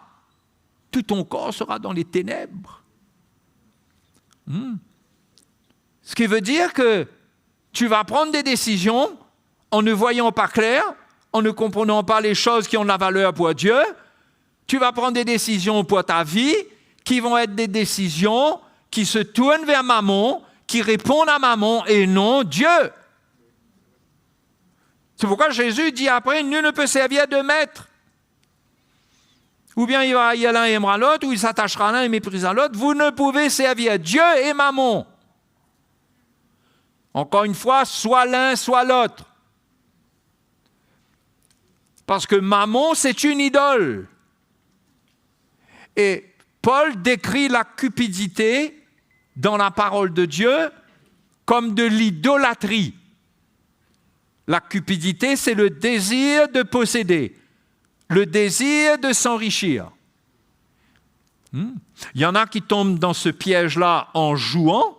tout ton corps sera dans les ténèbres. Ce qui veut dire que tu vas prendre des décisions en ne voyant pas clair, en ne comprenant pas les choses qui ont de la valeur pour Dieu. Tu vas prendre des décisions pour ta vie qui vont être des décisions qui se tournent vers Mammon, qui répondent à Mammon et non Dieu. C'est pourquoi Jésus dit après, nul ne peut servir de maître. Ou bien il y a l'un et aimera l'autre, ou il s'attachera à l'un et méprisera l'autre. Vous ne pouvez servir Dieu et Mammon. Encore une fois, soit l'un, soit l'autre. Parce que Mammon, c'est une idole. Et Paul décrit la cupidité dans la parole de Dieu comme de l'idolâtrie. La cupidité, c'est le désir de posséder, le désir de s'enrichir. Il y en a qui tombent dans ce piège-là en jouant,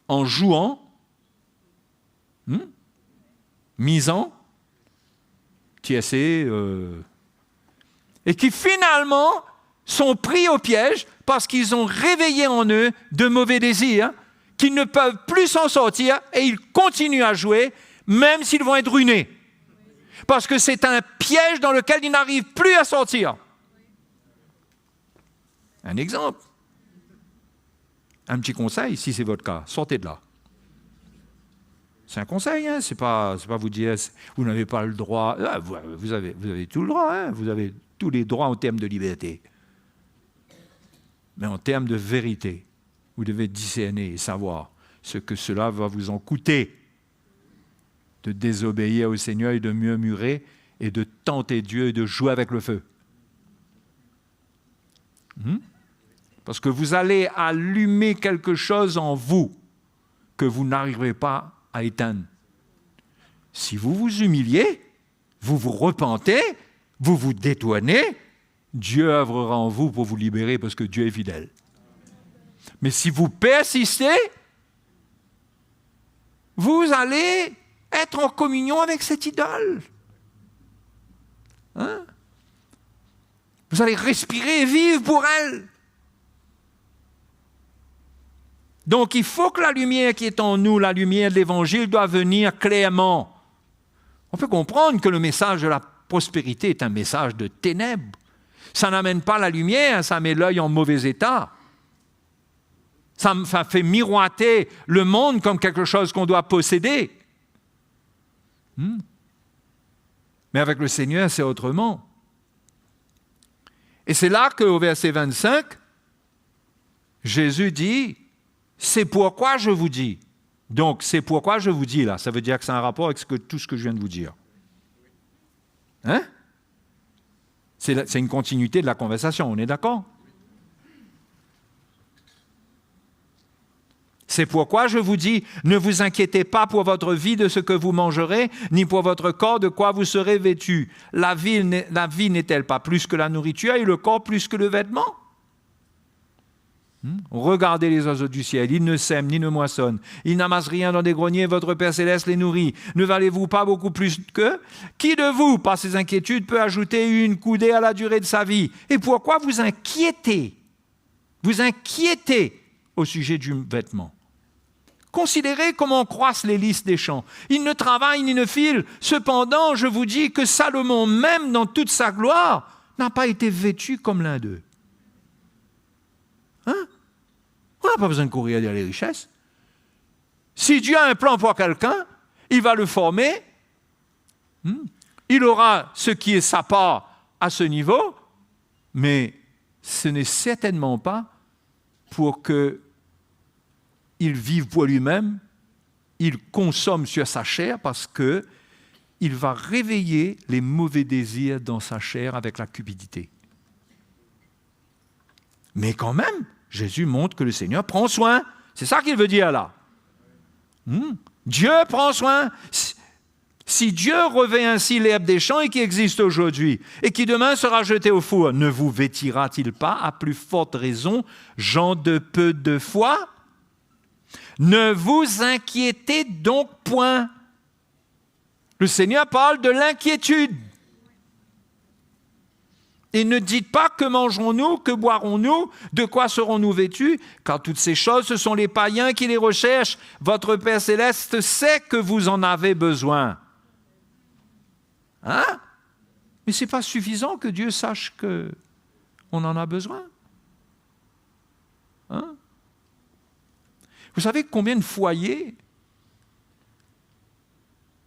en jouant, misant, TSC, et qui finalement sont pris au piège parce qu'ils ont réveillé en eux de mauvais désirs, qu'ils ne peuvent plus s'en sortir et ils continuent à jouer, même s'ils vont être ruinés. Parce que c'est un piège dans lequel ils n'arrivent plus à sortir. Un exemple. Un petit conseil, si c'est votre cas, sortez de là. C'est un conseil, hein, c'est pas vous dire vous n'avez pas le droit. Ah, vous avez tout le droit, hein, vous avez tous les droits en termes de liberté. Mais en termes de vérité, vous devez discerner et savoir ce que cela va vous en coûter de désobéir au Seigneur et de murmurer et de tenter Dieu et de jouer avec le feu. Parce que vous allez allumer quelque chose en vous que vous n'arriverez pas à éteindre. Si vous vous humiliez, vous vous repentez, vous vous détournez, Dieu œuvrera en vous pour vous libérer parce que Dieu est fidèle. Mais si vous persistez, vous allez être en communion avec cette idole. Hein? Vous allez respirer et vivre pour elle. Donc, il faut que la lumière qui est en nous, la lumière de l'Évangile, doit venir clairement. On peut comprendre que le message de la prospérité est un message de ténèbres. Ça n'amène pas la lumière, ça met l'œil en mauvais état. Ça fait miroiter le monde comme quelque chose qu'on doit posséder. Mais avec le Seigneur, c'est autrement. Et c'est là qu'au verset 25, Jésus dit, « C'est pourquoi je vous dis. » Donc, c'est pourquoi je vous dis, là. Ça veut dire que c'est un rapport avec tout ce que je viens de vous dire. Hein? C'est une continuité de la conversation, on est d'accord? C'est pourquoi je vous dis, ne vous inquiétez pas pour votre vie de ce que vous mangerez, ni pour votre corps de quoi vous serez vêtus. La vie n'est-elle pas plus que la nourriture et le corps plus que le vêtement? Regardez les oiseaux du ciel, ils ne sèment ni ne moissonnent, ils n'amassent rien dans des greniers, votre Père Céleste les nourrit. Ne valez-vous pas beaucoup plus qu'eux? Qui de vous, par ses inquiétudes, peut ajouter une coudée à la durée de sa vie? Et pourquoi vous inquiétez? Vous inquiétez au sujet du vêtement. Considérez comment croissent les lys des champs. Ils ne travaillent ni ne filent. Cependant, je vous dis que Salomon, même dans toute sa gloire, n'a pas été vêtu comme l'un d'eux. Hein? On n'a pas besoin de courir derrière les richesses. Si Dieu a un plan pour quelqu'un, il va le former. Il aura ce qui est sa part à ce niveau, mais ce n'est certainement pas pour qu'il vive pour lui-même, il consomme sur sa chair parce qu'il va réveiller les mauvais désirs dans sa chair avec la cupidité. Mais quand même, Jésus montre que le Seigneur prend soin. C'est ça qu'il veut dire là. Dieu prend soin. Si Dieu revêt ainsi l'herbe des champs et qui existe aujourd'hui et qui demain sera jeté au four, ne vous vêtira-t-il pas à plus forte raison, gens de peu de foi? Ne vous inquiétez donc point. Le Seigneur parle de l'inquiétude. Et ne dites pas que mangerons-nous, que boirons-nous, de quoi serons-nous vêtus, car toutes ces choses, ce sont les païens qui les recherchent. Votre Père Céleste sait que vous en avez besoin. Hein? Mais ce n'est pas suffisant que Dieu sache qu'on en a besoin. Hein? Vous savez combien de foyers,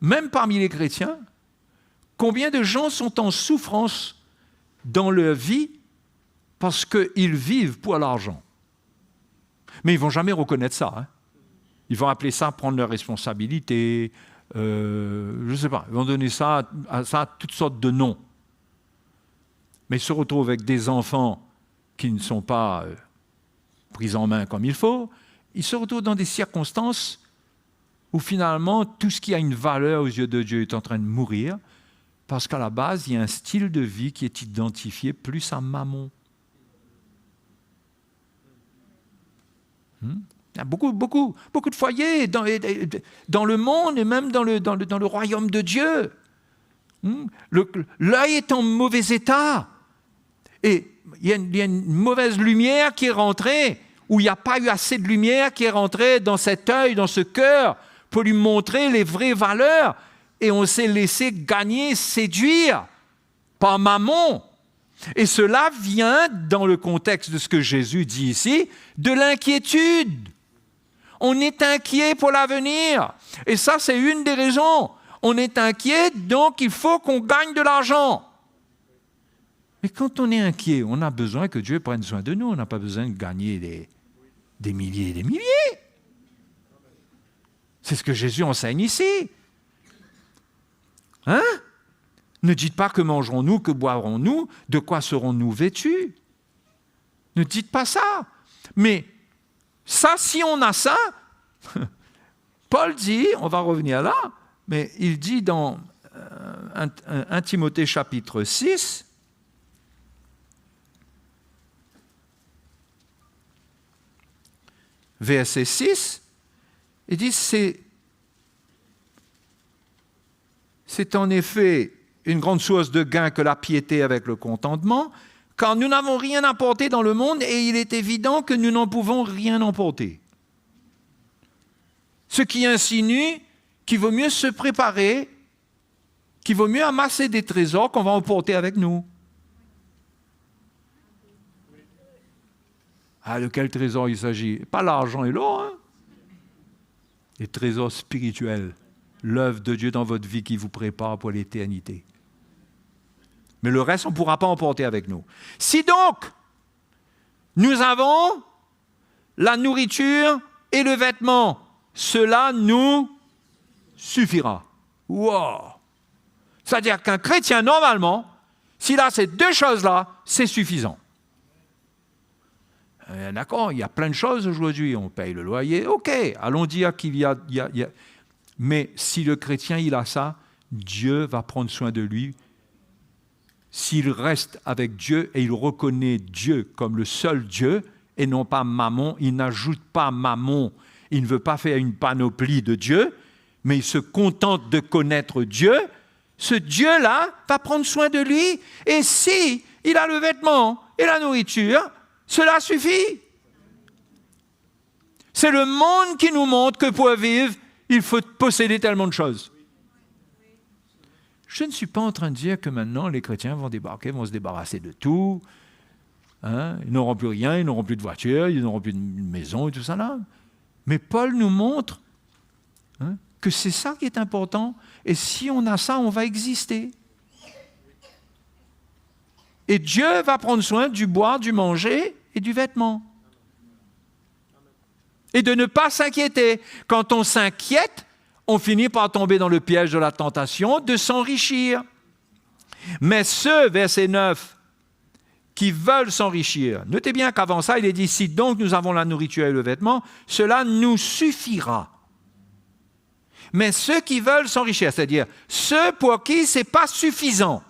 même parmi les chrétiens, combien de gens sont en souffrance dans leur vie parce qu'ils vivent pour l'argent. Mais ils ne vont jamais reconnaître ça. Hein. Ils vont appeler ça prendre leurs responsabilités, je ne sais pas, ils vont donner ça à toutes sortes de noms. Mais ils se retrouvent avec des enfants qui ne sont pas pris en main comme il faut. Ils se retrouvent dans des circonstances où finalement tout ce qui a une valeur aux yeux de Dieu est en train de mourir. Parce qu'à la base, il y a un style de vie qui est identifié plus à Mammon. Il y a beaucoup de foyers dans le monde et même dans le royaume de Dieu. L'œil est en mauvais état. Et il y a une mauvaise lumière qui est rentrée, ou il n'y a pas eu assez de lumière qui est rentrée dans cet œil, dans ce cœur, pour lui montrer les vraies valeurs. Et on s'est laissé gagner, séduire par Mammon. Et cela vient, dans le contexte de ce que Jésus dit ici, de l'inquiétude. On est inquiet pour l'avenir. Et ça, c'est une des raisons. On est inquiet, donc il faut qu'on gagne de l'argent. Mais quand on est inquiet, on a besoin que Dieu prenne soin de nous. On n'a pas besoin de gagner des milliers et des milliers. C'est ce que Jésus enseigne ici. Hein? Ne dites pas que mangerons-nous, que boirons-nous, de quoi serons-nous vêtus. Ne dites pas ça. Mais ça, si on a ça, Paul dit, on va revenir là, mais il dit dans 1 Timothée chapitre 6, verset 6, il dit, c'est en effet une grande source de gain que la piété avec le contentement, car nous n'avons rien emporté dans le monde et il est évident que nous n'en pouvons rien emporter. Ce qui insinue qu'il vaut mieux se préparer, qu'il vaut mieux amasser des trésors qu'on va emporter avec nous. Ah, de quel trésor il s'agit? Pas l'argent et l'or, hein? Les trésors spirituels, l'œuvre de Dieu dans votre vie qui vous prépare pour l'éternité. Mais le reste, on ne pourra pas emporter avec nous. Si donc, nous avons la nourriture et le vêtement, cela nous suffira. Wow! C'est-à-dire qu'un chrétien, normalement, s'il a ces deux choses-là, c'est suffisant. D'accord, il y a plein de choses aujourd'hui, on paye le loyer, ok, allons dire qu'il y a... Mais si le chrétien, il a ça, Dieu va prendre soin de lui. S'il reste avec Dieu et il reconnaît Dieu comme le seul Dieu et non pas Mammon, il n'ajoute pas Mammon, il ne veut pas faire une panoplie de Dieu, mais il se contente de connaître Dieu, ce Dieu-là va prendre soin de lui et si il a le vêtement et la nourriture, cela suffit. C'est le monde qui nous montre que pour vivre, il faut posséder tellement de choses. Je ne suis pas en train de dire que maintenant les chrétiens vont débarquer, vont se débarrasser de tout. Hein? Ils n'auront plus rien, ils n'auront plus de voiture, ils n'auront plus de maison et tout ça là. Mais Paul nous montre que c'est ça qui est important. Et si on a ça, on va exister. Et Dieu va prendre soin du boire, du manger et du vêtement. Et de ne pas s'inquiéter. Quand on s'inquiète, on finit par tomber dans le piège de la tentation de s'enrichir. Mais ceux, verset 9, qui veulent s'enrichir, notez bien qu'avant ça, il est dit, si donc nous avons la nourriture et le vêtement, cela nous suffira. Mais ceux qui veulent s'enrichir, c'est-à-dire ceux pour qui ce n'est pas suffisant,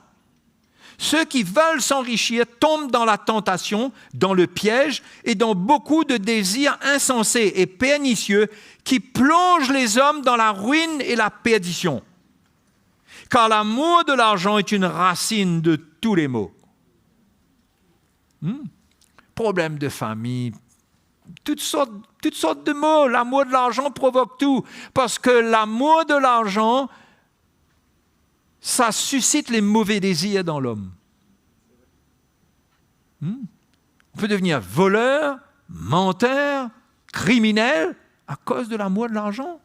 ceux qui veulent s'enrichir tombent dans la tentation, dans le piège et dans beaucoup de désirs insensés et pernicieux qui plongent les hommes dans la ruine et la perdition. Car l'amour de l'argent est une racine de tous les maux. Problèmes de famille, toutes sortes de maux. L'amour de l'argent provoque tout. Parce que l'amour de l'argent, ça suscite les mauvais désirs dans l'homme. On peut devenir voleur, menteur, criminel à cause de l'amour de l'argent.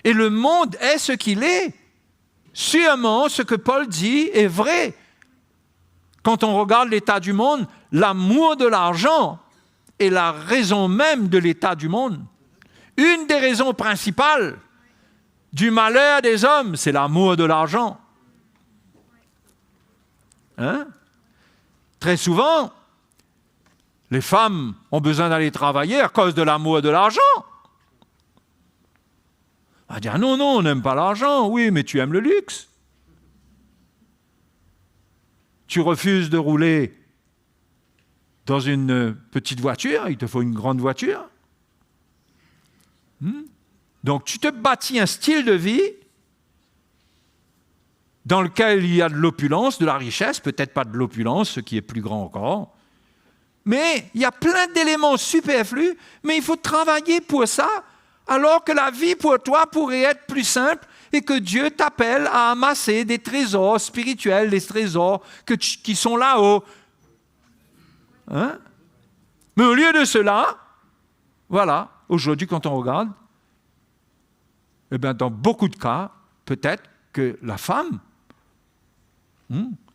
Et le monde est ce qu'il est. Sûrement, ce que Paul dit est vrai. Quand on regarde l'état du monde, l'amour de l'argent est la raison même de l'état du monde. Une des raisons principales du malheur des hommes, c'est l'amour de l'argent. Très souvent, les femmes ont besoin d'aller travailler à cause de l'amour de l'argent. On va dire, non, on n'aime pas l'argent. Oui, mais tu aimes le luxe. Tu refuses de rouler dans une petite voiture, il te faut une grande voiture. Donc, tu te bâtis un style de vie dans lequel il y a de l'opulence, de la richesse, peut-être pas de l'opulence, ce qui est plus grand encore, mais il y a plein d'éléments superflus, mais il faut travailler pour ça, alors que la vie pour toi pourrait être plus simple et que Dieu t'appelle à amasser des trésors spirituels, des trésors qui sont là-haut. Hein? Mais au lieu de cela, voilà, aujourd'hui quand on regarde, eh bien, dans beaucoup de cas, peut-être que la femme,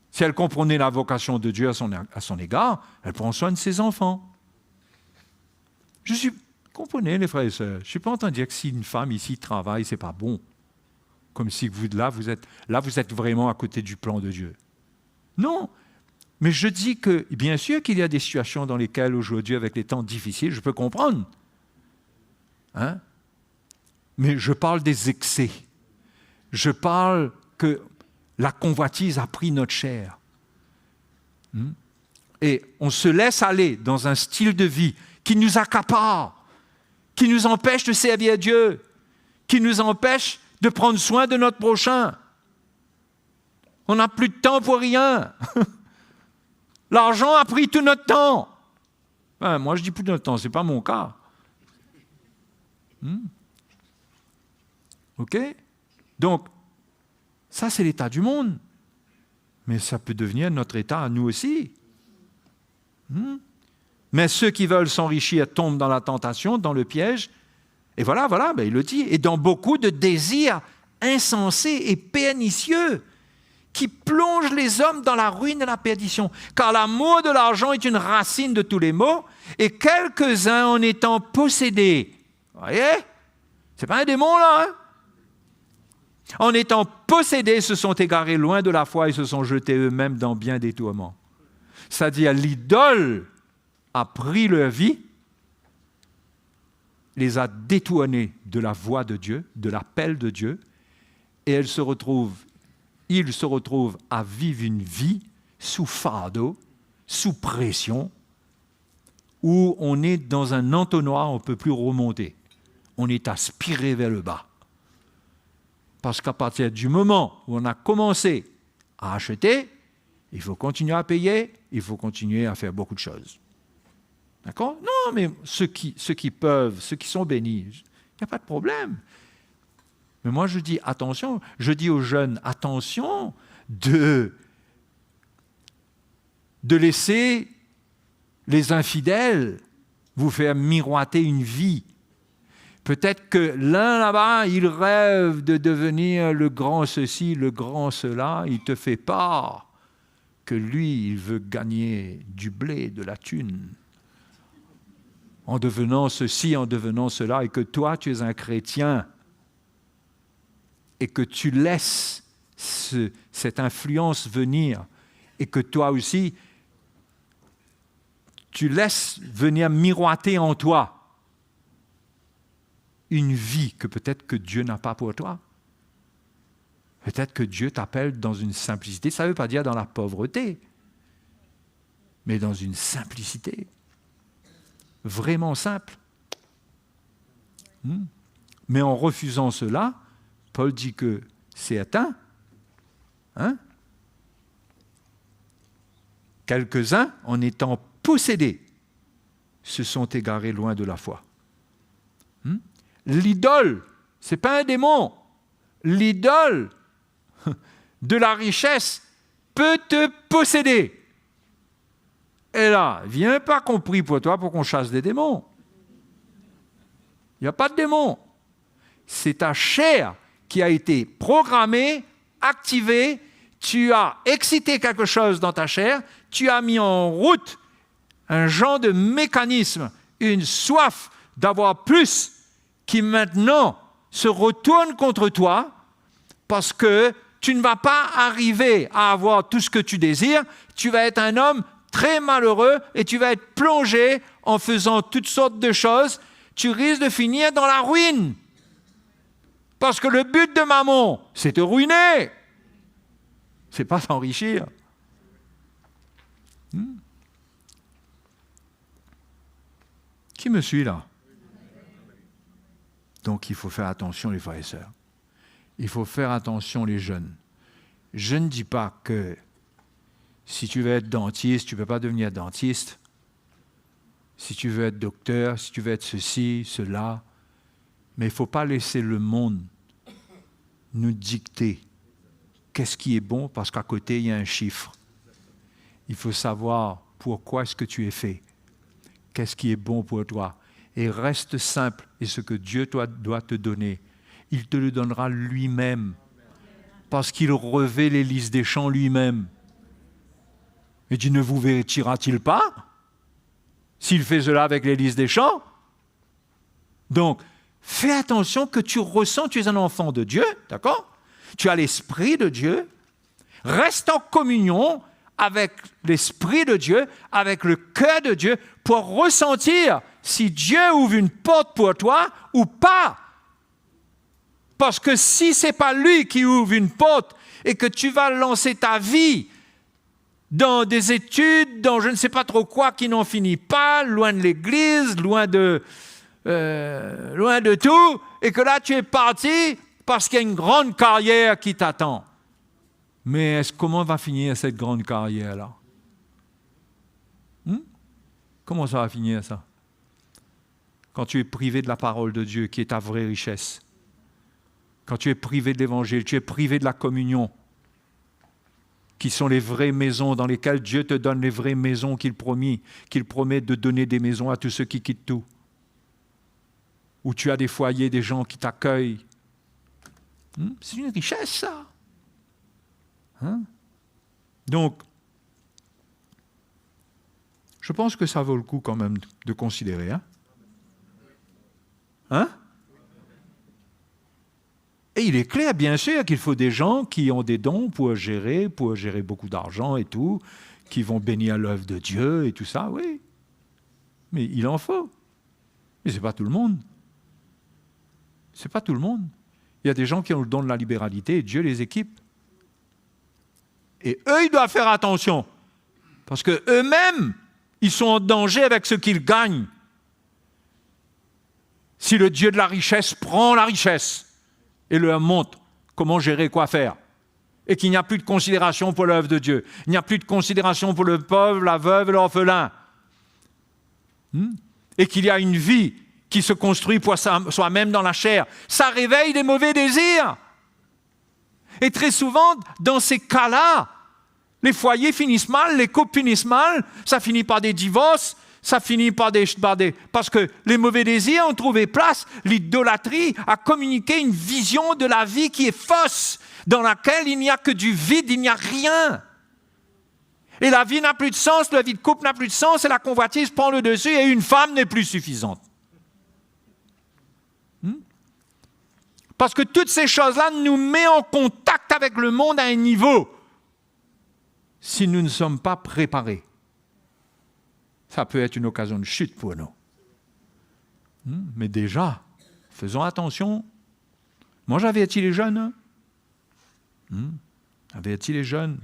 si elle comprenait la vocation de Dieu à son égard, elle prend soin de ses enfants. Comprenez les frères et sœurs, je ne suis pas en train de dire que si une femme ici travaille, ce n'est pas bon. Comme si vous êtes vraiment à côté du plan de Dieu. Non, mais je dis que, bien sûr qu'il y a des situations dans lesquelles aujourd'hui, avec les temps difficiles, je peux comprendre. Hein? Mais je parle des excès. Je parle que la convoitise a pris notre chair. Et on se laisse aller dans un style de vie qui nous accapare, qui nous empêche de servir Dieu, qui nous empêche de prendre soin de notre prochain. On n'a plus de temps pour rien. L'argent a pris tout notre temps. Enfin, moi, je dis plus de notre temps, ce n'est pas mon cas. OK? Donc, ça, c'est l'état du monde. Mais ça peut devenir notre état à nous aussi. Mais ceux qui veulent s'enrichir tombent dans la tentation, dans le piège. Et voilà, ben il le dit. Et dans beaucoup de désirs insensés et pernicieux qui plongent les hommes dans la ruine et la perdition. Car l'amour de l'argent est une racine de tous les maux, et quelques-uns en étant possédés. Vous voyez? C'est pas un démon, là, hein? En étant possédés, se sont égarés loin de la foi et se sont jetés eux-mêmes dans bien des tourments. C'est-à-dire, l'idole a pris leur vie, les a détournés de la voix de Dieu, de l'appel de Dieu, et ils se retrouvent à vivre une vie sous fardeau, sous pression, où on est dans un entonnoir, on ne peut plus remonter. On est aspiré vers le bas. Parce qu'à partir du moment où on a commencé à acheter, il faut continuer à payer, il faut continuer à faire beaucoup de choses. D'accord? Non, mais ceux qui peuvent, ceux qui sont bénis, il n'y a pas de problème. Mais moi, je dis attention, je dis aux jeunes, attention de laisser les infidèles vous faire miroiter une vie. Peut-être que l'un là-bas, il rêve de devenir le grand ceci, le grand cela, il te fait part que lui, il veut gagner du blé, de la thune, en devenant ceci, en devenant cela, et que toi, tu es un chrétien, et que tu laisses cette influence venir, et que toi aussi, tu laisses venir miroiter en toi une vie que peut-être que Dieu n'a pas pour toi. Peut-être que Dieu t'appelle dans une simplicité. Ça ne veut pas dire dans la pauvreté, mais dans une simplicité. Vraiment simple. Mais en refusant cela, Paul dit que c'est atteint. Hein? Quelques-uns, en étant possédés, se sont égarés loin de la foi. L'idole, ce n'est pas un démon. L'idole de la richesse peut te posséder. Et là, viens pas compris pour toi pour qu'on chasse des démons. Il n'y a pas de démon. C'est ta chair qui a été programmée, activée, tu as excité quelque chose dans ta chair, tu as mis en route un genre de mécanisme, une soif d'avoir plus qui maintenant se retourne contre toi parce que tu ne vas pas arriver à avoir tout ce que tu désires, tu vas être un homme très malheureux et tu vas être plongé en faisant toutes sortes de choses, tu risques de finir dans la ruine. Parce que le but de Mammon, c'est te ruiner. C'est pas s'enrichir. Qui me suit là? Donc il faut faire attention les frères et sœurs. Il faut faire attention les jeunes. Je ne dis pas que si tu veux être dentiste, tu ne peux pas devenir dentiste. Si tu veux être docteur, si tu veux être ceci, cela. Mais il ne faut pas laisser le monde nous dicter qu'est-ce qui est bon, parce qu'à côté, il y a un chiffre. Il faut savoir pourquoi est-ce que tu es fait. Qu'est-ce qui est bon pour toi. Et reste simple. Et ce que Dieu doit te donner, il te le donnera lui-même. Parce qu'il revêt les lys des champs lui-même. Et dit, ne vous vêtira-t-il pas s'il fait cela avec les lys des champs? Donc, fais attention que tu ressens, tu es un enfant de Dieu, d'accord? Tu as l'Esprit de Dieu. Reste en communion avec l'Esprit de Dieu, avec le cœur de Dieu, pour ressentir si Dieu ouvre une porte pour toi ou pas. Parce que si ce n'est pas lui qui ouvre une porte et que tu vas lancer ta vie dans des études, dans je ne sais pas trop quoi, qui n'en finit pas, loin de l'Église, loin de tout, et que là tu es parti parce qu'il y a une grande carrière qui t'attend. Mais comment va finir cette grande carrière-là? Comment ça va finir ça? Quand tu es privé de la parole de Dieu, qui est ta vraie richesse. Quand tu es privé de l'Évangile, tu es privé de la communion, qui sont les vraies maisons dans lesquelles Dieu te donne les vraies maisons qu'il promet de donner des maisons à tous ceux qui quittent tout. Où tu as des foyers, des gens qui t'accueillent. C'est une richesse, ça. Donc, je pense que ça vaut le coup quand même de considérer. Et il est clair, bien sûr, qu'il faut des gens qui ont des dons pour gérer beaucoup d'argent et tout, qui vont bénir l'œuvre de Dieu et tout ça, oui. Mais il en faut. Mais ce n'est pas tout le monde. Ce n'est pas tout le monde. Il y a des gens qui ont le don de la libéralité et Dieu les équipe. Et eux, ils doivent faire attention. Parce qu'eux-mêmes, ils sont en danger avec ce qu'ils gagnent. Si le Dieu de la richesse prend la richesse et leur montre comment gérer, quoi faire, et qu'il n'y a plus de considération pour l'œuvre de Dieu, il n'y a plus de considération pour le pauvre, la veuve et l'orphelin, et qu'il y a une vie qui se construit pour soi-même dans la chair, ça réveille des mauvais désirs. Et très souvent, dans ces cas-là, les foyers finissent mal, les couples finissent mal, ça finit par des divorces, ça finit par des... Parce que les mauvais désirs ont trouvé place, l'idolâtrie a communiqué une vision de la vie qui est fausse, dans laquelle il n'y a que du vide, il n'y a rien. Et la vie n'a plus de sens, la vie de couple n'a plus de sens, et la convoitise prend le dessus, et une femme n'est plus suffisante. Parce que toutes ces choses-là nous mettent en contact avec le monde à un niveau. Si nous ne sommes pas préparés, ça peut être une occasion de chute pour nous. Mais déjà, faisons attention. Moi, j'avertis les jeunes. Avertis les jeunes.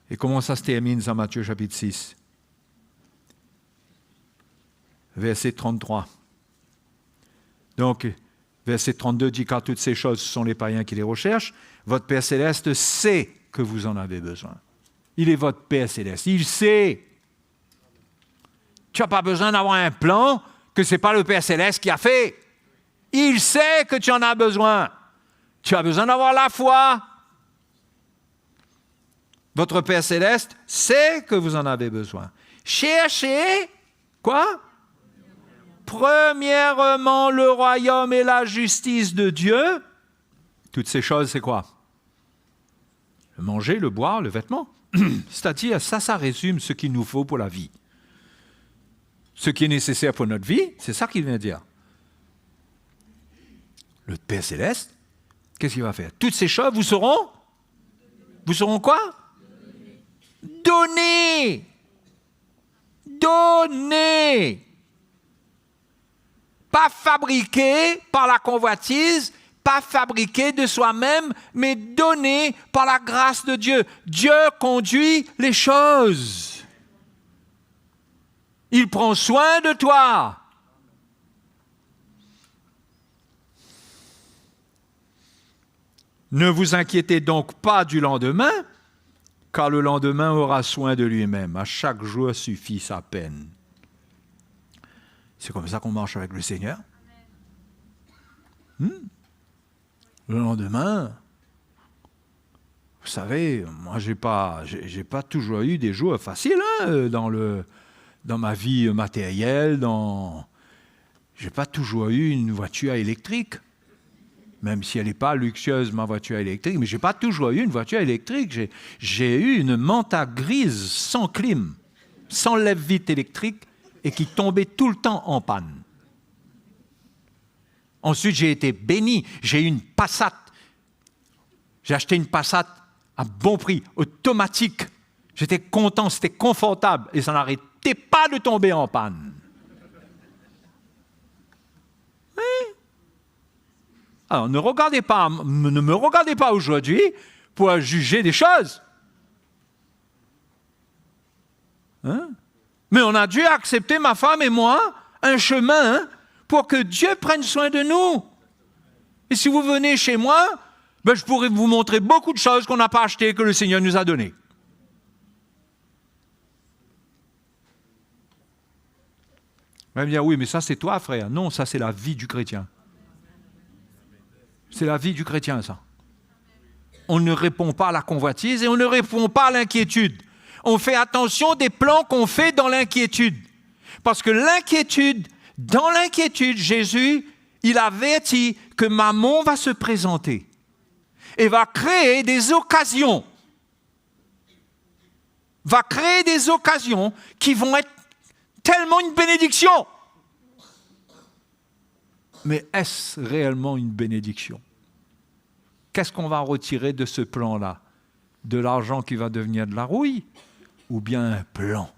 Et comment ça se termine, ça, Matthieu chapitre 6 ? Verset 33. Donc, verset 32 dit, car toutes ces choses, ce sont les païens qui les recherchent. Votre Père Céleste sait que vous en avez besoin. Il est votre Père Céleste. Il sait. Tu n'as pas besoin d'avoir un plan que ce n'est pas le Père Céleste qui a fait. Il sait que tu en as besoin. Tu as besoin d'avoir la foi. Votre Père Céleste sait que vous en avez besoin. Cherchez, quoi ? Premièrement, le royaume et la justice de Dieu. Toutes ces choses, c'est quoi? Le manger, le boire, le vêtement. C'est-à-dire, ça résume ce qu'il nous faut pour la vie. Ce qui est nécessaire pour notre vie, c'est ça qu'il vient dire. Le Père Céleste, qu'est-ce qu'il va faire? Toutes ces choses vous seront quoi? Données. Pas fabriqué par la convoitise, pas fabriqué de soi-même, mais donné par la grâce de Dieu. Dieu conduit les choses. Il prend soin de toi. Ne vous inquiétez donc pas du lendemain, car le lendemain aura soin de lui-même. À chaque jour suffit sa peine. C'est comme ça qu'on marche avec le Seigneur. Le lendemain, vous savez, moi j'ai pas toujours eu des jours faciles dans ma vie matérielle. J'ai pas toujours eu une voiture électrique. Même si elle n'est pas luxueuse, ma voiture électrique, mais je n'ai pas toujours eu une voiture électrique. J'ai eu une Manta grise sans clim, sans lève-vite électrique et qui tombait tout le temps en panne. Ensuite, j'ai été béni. J'ai eu une Passat. J'ai acheté une Passat à bon prix, automatique. J'étais content, c'était confortable et ça n'arrêtait pas de tomber en panne. Alors, ne me regardez pas aujourd'hui pour juger des choses. Mais on a dû accepter, ma femme et moi, un chemin pour que Dieu prenne soin de nous. Et si vous venez chez moi, je pourrais vous montrer beaucoup de choses qu'on n'a pas achetées et que le Seigneur nous a données. Vous allez me dire, oui, mais ça c'est toi, frère. Non, ça c'est la vie du chrétien. C'est la vie du chrétien, ça. On ne répond pas à la convoitise et on ne répond pas à l'inquiétude. On fait attention des plans qu'on fait dans l'inquiétude. Parce que dans l'inquiétude, Jésus, il avertit que Mammon va se présenter et va créer des occasions. Va créer des occasions qui vont être tellement une bénédiction. Mais est-ce réellement une bénédiction? Qu'est-ce qu'on va retirer de ce plan-là? De l'argent qui va devenir de la rouille? Ou bien un plan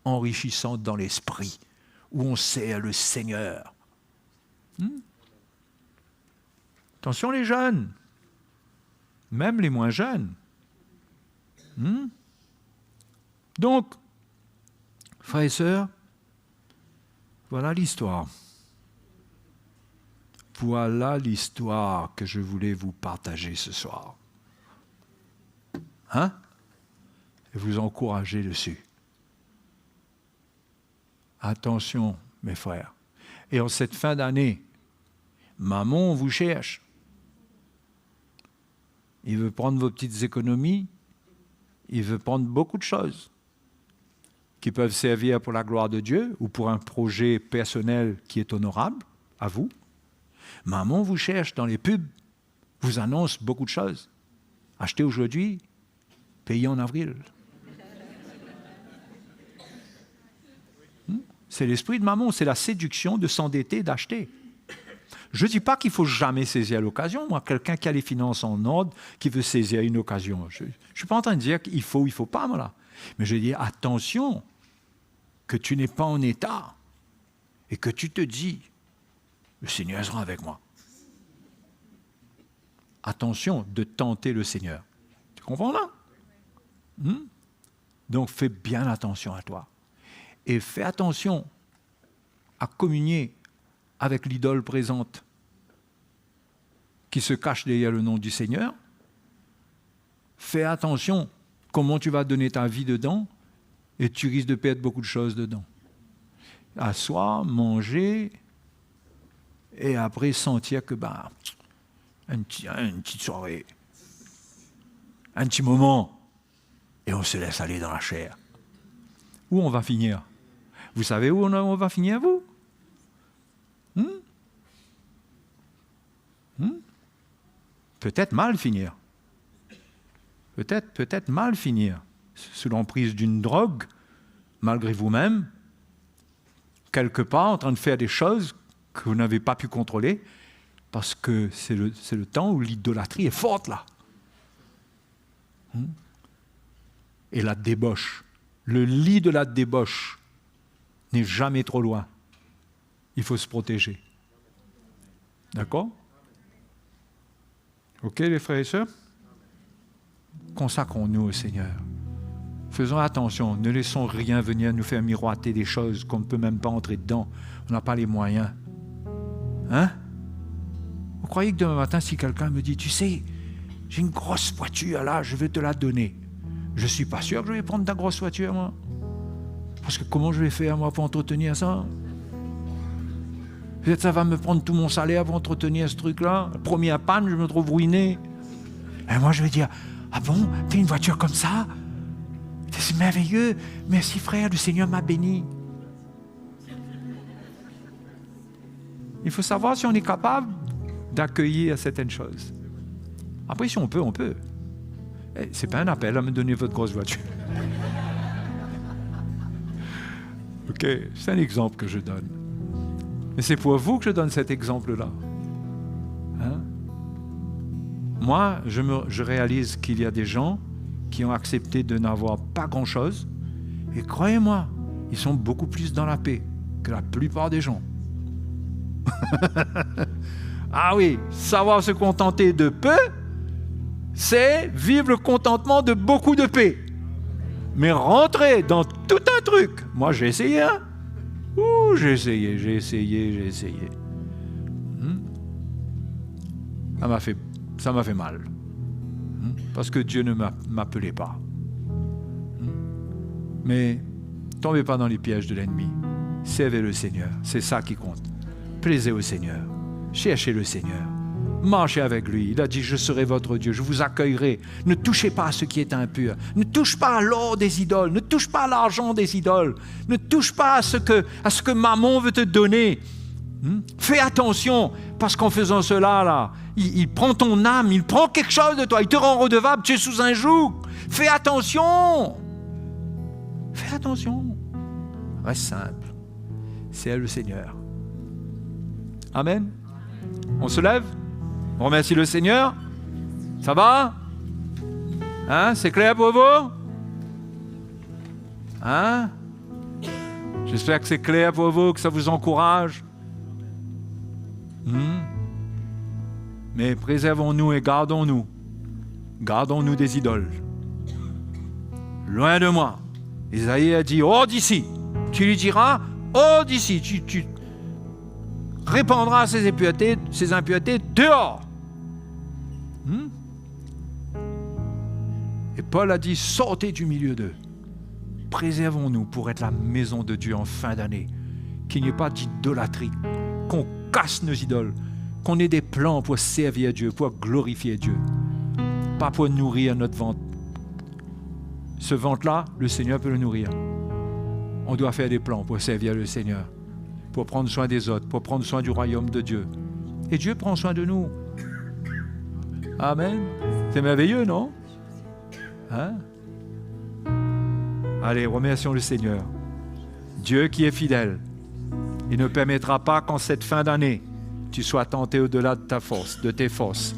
enrichissant dans l'esprit, où on sert le Seigneur? Attention les jeunes, même les moins jeunes. Donc, frères et sœurs, voilà l'histoire. Voilà l'histoire que je voulais vous partager ce soir. Et vous encourager dessus. Attention, mes frères. Et en cette fin d'année, Mammon vous cherche. Il veut prendre vos petites économies. Il veut prendre beaucoup de choses qui peuvent servir pour la gloire de Dieu ou pour un projet personnel qui est honorable à vous. Mammon vous cherche dans les pubs, vous annonce beaucoup de choses. Achetez aujourd'hui, payez en avril. C'est l'esprit de Mammon, c'est la séduction de s'endetter, d'acheter. Je ne dis pas qu'il ne faut jamais saisir l'occasion. Moi, quelqu'un qui a les finances en ordre, qui veut saisir une occasion, je ne suis pas en train de dire qu'il faut ou il ne faut pas, moi, là. Mais je dis, attention, que tu n'es pas en état et que tu te dis, le Seigneur sera avec moi. Attention de tenter le Seigneur. Tu comprends là? Donc fais bien attention à toi. Et fais attention à communier avec l'idole présente qui se cache derrière le nom du Seigneur. Fais attention comment tu vas donner ta vie dedans et tu risques de perdre beaucoup de choses dedans. Asseoir, manger et après sentir que une petite soirée, un petit moment et on se laisse aller dans la chair. Où on va finir? Vous savez où on va finir, vous? Peut-être mal finir. Peut-être mal finir. Sous l'emprise d'une drogue, malgré vous-même, quelque part en train de faire des choses que vous n'avez pas pu contrôler, parce que c'est le temps où l'idolâtrie est forte, là. Et la débauche. Le lit de la débauche n'est jamais trop loin. Il faut se protéger. D'accord? Ok, les frères et sœurs? Consacrons-nous au Seigneur. Faisons attention, ne laissons rien venir nous faire miroiter des choses qu'on ne peut même pas entrer dedans. On n'a pas les moyens. Hein? Vous croyez que demain matin, si quelqu'un me dit, tu sais, j'ai une grosse voiture là, je vais te la donner. Je ne suis pas sûr que je vais prendre ta grosse voiture, moi. Parce que comment je vais faire, moi, pour entretenir ça? Peut-être ça va me prendre tout mon salaire pour entretenir ce truc-là. La première panne, je me trouve ruiné. Et moi, je vais dire, ah bon, t'as une voiture comme ça? C'est merveilleux. Merci frère, le Seigneur m'a béni. Il faut savoir si on est capable d'accueillir certaines choses. Après, si on peut, on peut. Ce n'est pas un appel à me donner votre grosse voiture. Ok, c'est un exemple que je donne. Mais c'est pour vous que je donne cet exemple-là. Hein? Moi, je réalise qu'il y a des gens qui ont accepté de n'avoir pas grand-chose. Et croyez-moi, ils sont beaucoup plus dans la paix que la plupart des gens. Ah oui, savoir se contenter de peu, c'est vivre le contentement de beaucoup de paix. Mais rentrer dans tout un truc, moi j'ai essayé, hein? J'ai essayé. Ça m'a fait mal. Parce que Dieu ne m'appelait pas. Mais tombez pas dans les pièges de l'ennemi. Servez le Seigneur, c'est ça qui compte. Plaisez au Seigneur, cherchez le Seigneur, marchez avec lui. Il a dit, je serai votre Dieu, je vous accueillerai. Ne touchez pas à ce qui est impur. Ne touche pas à l'or des idoles. Ne touche pas à l'argent des idoles. Ne touche pas à ce que Mammon veut te donner. Fais attention, parce qu'en faisant cela, là, il prend ton âme, il prend quelque chose de toi, il te rend redevable, tu es sous un joug. Fais attention. Fais attention. Reste simple. C'est le Seigneur. Amen. On se lève. On remercie le Seigneur. Ça va? Hein? C'est clair pour vous? Hein? J'espère que c'est clair pour vous, que ça vous encourage. Mais préservons-nous et gardons-nous. Gardons-nous des idoles. Loin de moi. Isaïe a dit, hors d'ici. Tu lui diras, hors d'ici. Tu répandras ses impuretés dehors. Et Paul a dit, sortez du milieu d'eux. Préservons-nous pour être la maison de Dieu en fin d'année. Qu'il n'y ait pas d'idolâtrie. Qu'on casse nos idoles. Qu'on ait des plans pour servir Dieu, pour glorifier Dieu. Pas pour nourrir notre ventre. Ce ventre-là, le Seigneur peut le nourrir. On doit faire des plans pour servir le Seigneur. Pour prendre soin des autres, pour prendre soin du royaume de Dieu. Et Dieu prend soin de nous. Amen. C'est merveilleux, non? Hein? Allez, remercions le Seigneur. Dieu qui est fidèle. Il ne permettra pas qu'en cette fin d'année, tu sois tenté au-delà de tes forces.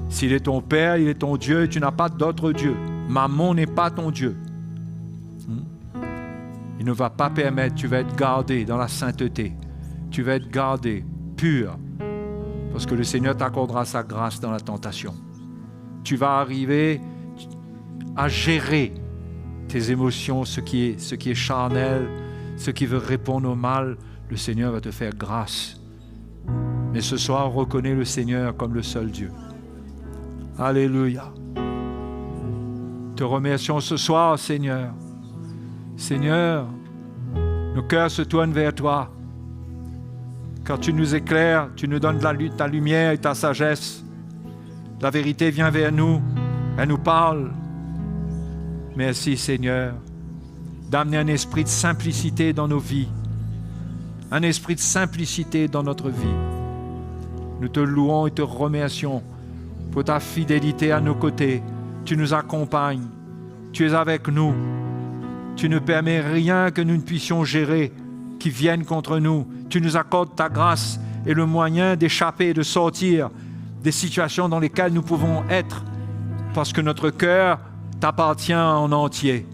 S'il est ton Père, il est ton Dieu, et tu n'as pas d'autre Dieu. Mammon n'est pas ton Dieu. Il ne va pas permettre, tu vas être gardé dans la sainteté. Tu vas être gardé, pur, parce que le Seigneur t'accordera sa grâce dans la tentation. Tu vas arriver à gérer tes émotions, ce qui est charnel, ce qui veut répondre au mal. Le Seigneur va te faire grâce. Mais ce soir, reconnais le Seigneur comme le seul Dieu. Alléluia. Te remercions ce soir, Seigneur. Seigneur, nos cœurs se tournent vers toi. Quand tu nous éclaires, tu nous donnes ta lumière et ta sagesse. La vérité vient vers nous, elle nous parle. Merci, Seigneur, d'amener un esprit de simplicité dans nos vies. Un esprit de simplicité dans notre vie. Nous te louons et te remercions pour ta fidélité à nos côtés. Tu nous accompagnes. Tu es avec nous. Tu ne permets rien que nous ne puissions gérer qui vienne contre nous. Tu nous accordes ta grâce et le moyen d'échapper et de sortir des situations dans lesquelles nous pouvons être parce que notre cœur t'appartient en entier.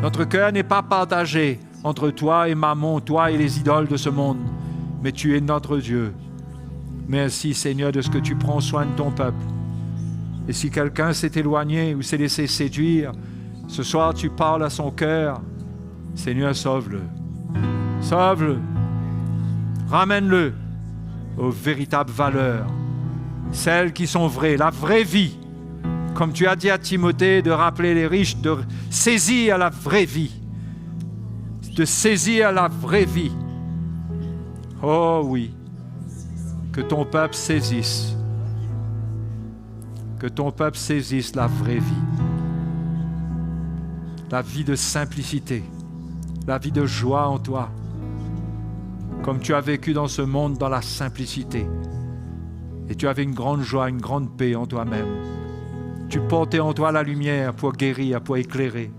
Notre cœur n'est pas partagé entre toi et Mammon, toi et les idoles de ce monde, mais tu es notre Dieu. Merci Seigneur de ce que tu prends soin de ton peuple. Et si quelqu'un s'est éloigné ou s'est laissé séduire Ce soir, tu parles à son cœur. Seigneur, sauve-le. Sauve-le. Ramène-le aux véritables valeurs, celles qui sont vraies, la vraie vie. Comme tu as dit à Timothée, de rappeler les riches, de saisir la vraie vie. De saisir la vraie vie. Oh oui, que ton peuple saisisse. Que ton peuple saisisse la vraie vie. La vie de simplicité, la vie de joie en toi. Comme tu as vécu dans ce monde dans la simplicité. Et tu avais une grande joie, une grande paix en toi-même. Tu portais en toi la lumière pour guérir, pour éclairer.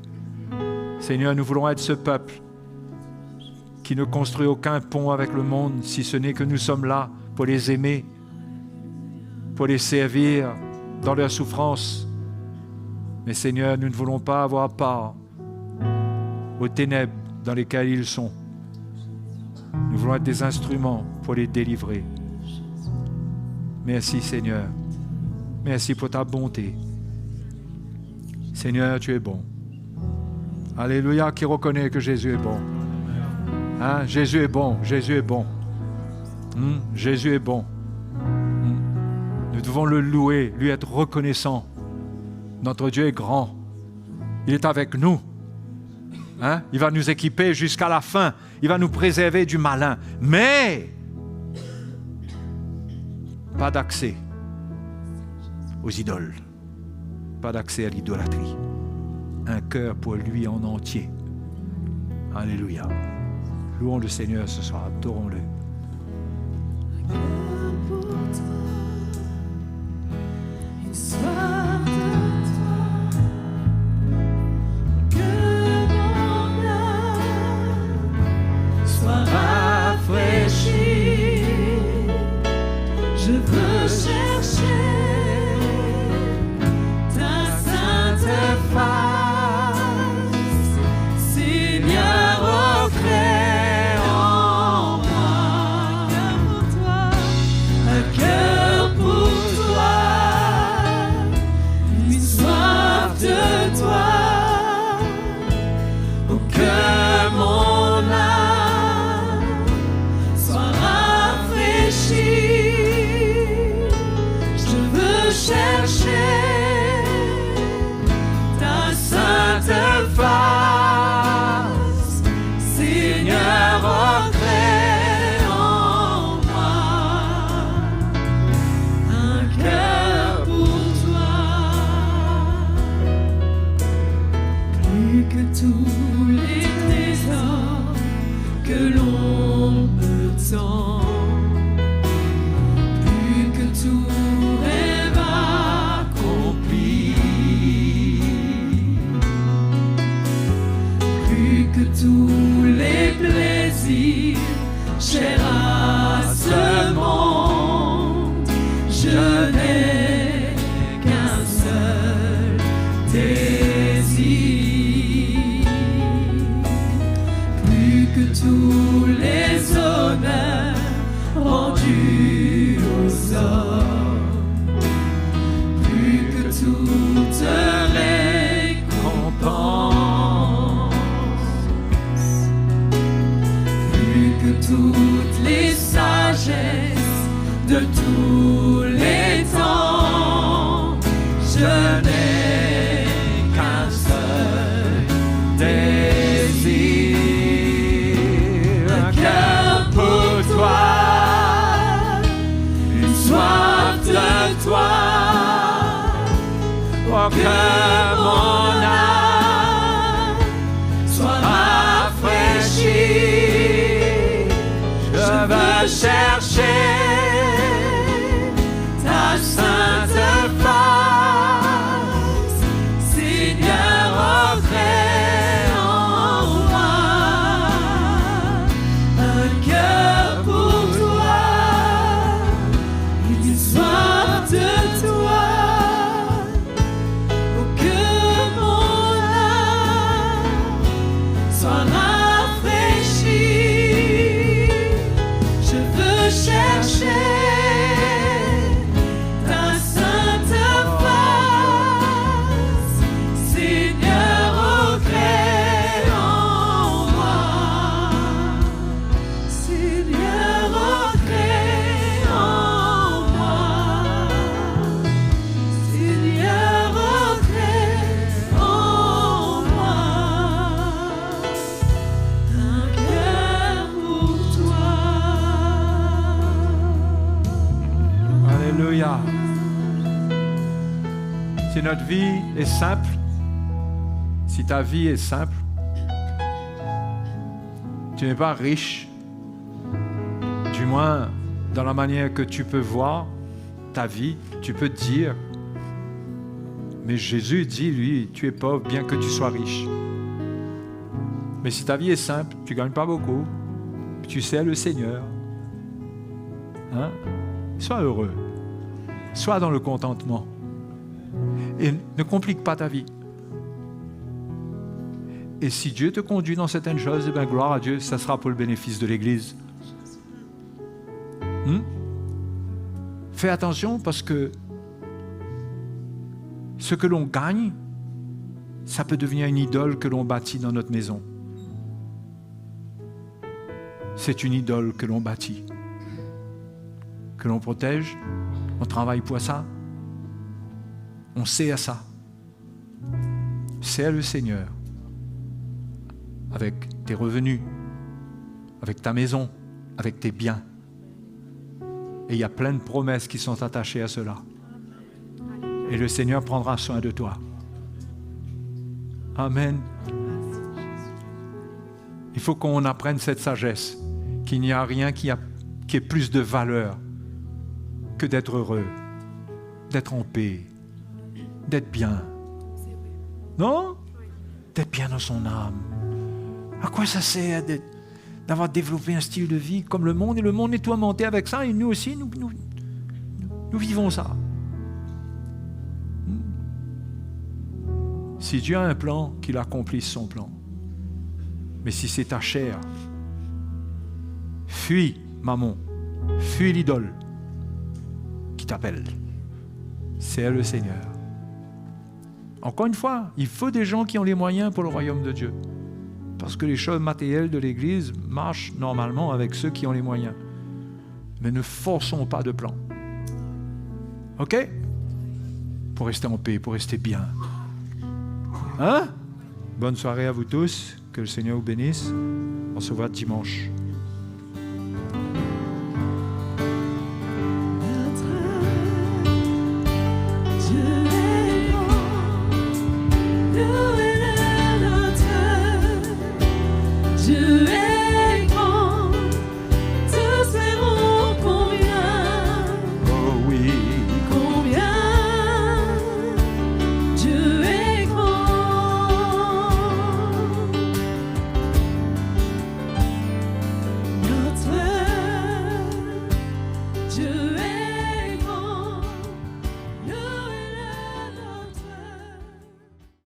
Seigneur, nous voulons être ce peuple qui ne construit aucun pont avec le monde, si ce n'est que nous sommes là pour les aimer, pour les servir dans leur souffrance. Mais Seigneur, nous ne voulons pas avoir part aux ténèbres dans lesquelles ils sont. Nous voulons être des instruments pour les délivrer. Merci Seigneur. Merci pour ta bonté. Seigneur, tu es bon. Alléluia, qui reconnaît que Jésus est bon. Hein? Jésus est bon, Jésus est bon. Jésus est bon. Nous devons le louer, lui être reconnaissant. Notre Dieu est grand. Il est avec nous. Hein? Il va nous équiper jusqu'à la fin. Il va nous préserver du malin. Mais pas d'accès aux idoles. Pas d'accès à l'idolâtrie. Un cœur pour lui en entier. Alléluia. Louons le Seigneur ce soir. Adorons-le. Pour toi, une soif de toi, que mon âme soit rafraîchie. Je veux chercher ta sainte face, Seigneur, offre en moi un cœur pour toi, une soif de toi, oh, que mon âme soit rafraîchie. Je veux chercher ta sainte face, Seigneur, offre en moi un cœur pour toi. Plus que tous les trésors que l'on me tend, plus que tout rêve accompli, plus que tous les plaisirs chers à ce monde, je n'ai qu'un seul désir. Plus que tous les honneurs rendus aux hommes, plus que toute récompense, plus que toutes les sagesses de tous les temps, je n'ai qu'un seul désir. Un cœur pour toi, une soif de toi, oh, que mon âme soit rafraîchie. Je veux chercher ta sainte face, Seigneur, offre en moi un cœur pour toi, une soif de toi, oh, que mon âme soit rafraîchie. Je veux chercher notre vie est simple, si ta vie est simple, tu n'es pas riche, du moins dans la manière que tu peux voir ta vie, tu peux te dire, mais Jésus dit, lui, tu es pauvre bien que tu sois riche. Mais si ta vie est simple, tu ne gagnes pas beaucoup, tu sais le Seigneur, hein? Sois heureux, sois dans le contentement et ne complique pas ta vie. Et si Dieu te conduit dans certaines choses, eh bien, gloire à Dieu, ça sera pour le bénéfice de l'Église. Fais attention parce que ce que l'on gagne, ça peut devenir une idole que l'on bâtit dans notre maison. C'est une idole que l'on bâtit, que l'on protège, on travaille pour ça, on sait à ça. C'est le Seigneur, avec tes revenus, avec ta maison, avec tes biens. Et il y a plein de promesses qui sont attachées à cela. Et le Seigneur prendra soin de toi. Amen. Il faut qu'on apprenne cette sagesse, qu'il n'y a rien qui ait plus de valeur que d'être heureux, d'être en paix, d'être bien. Non? D'être bien dans son âme. À quoi ça sert d'avoir développé un style de vie comme le monde, et le monde est tourmenté avec ça, et nous aussi, nous vivons ça. Si Dieu a un plan, qu'il accomplisse son plan. Mais si c'est ta chair, fuis mammon, fuis l'idole qui t'appelle. C'est le Seigneur. Encore une fois, il faut des gens qui ont les moyens pour le royaume de Dieu. Parce que les choses matérielles de l'Église marchent normalement avec ceux qui ont les moyens. Mais ne forçons pas de plan. OK? Pour rester en paix, pour rester bien. Hein? Bonne soirée à vous tous. Que le Seigneur vous bénisse. On se voit dimanche.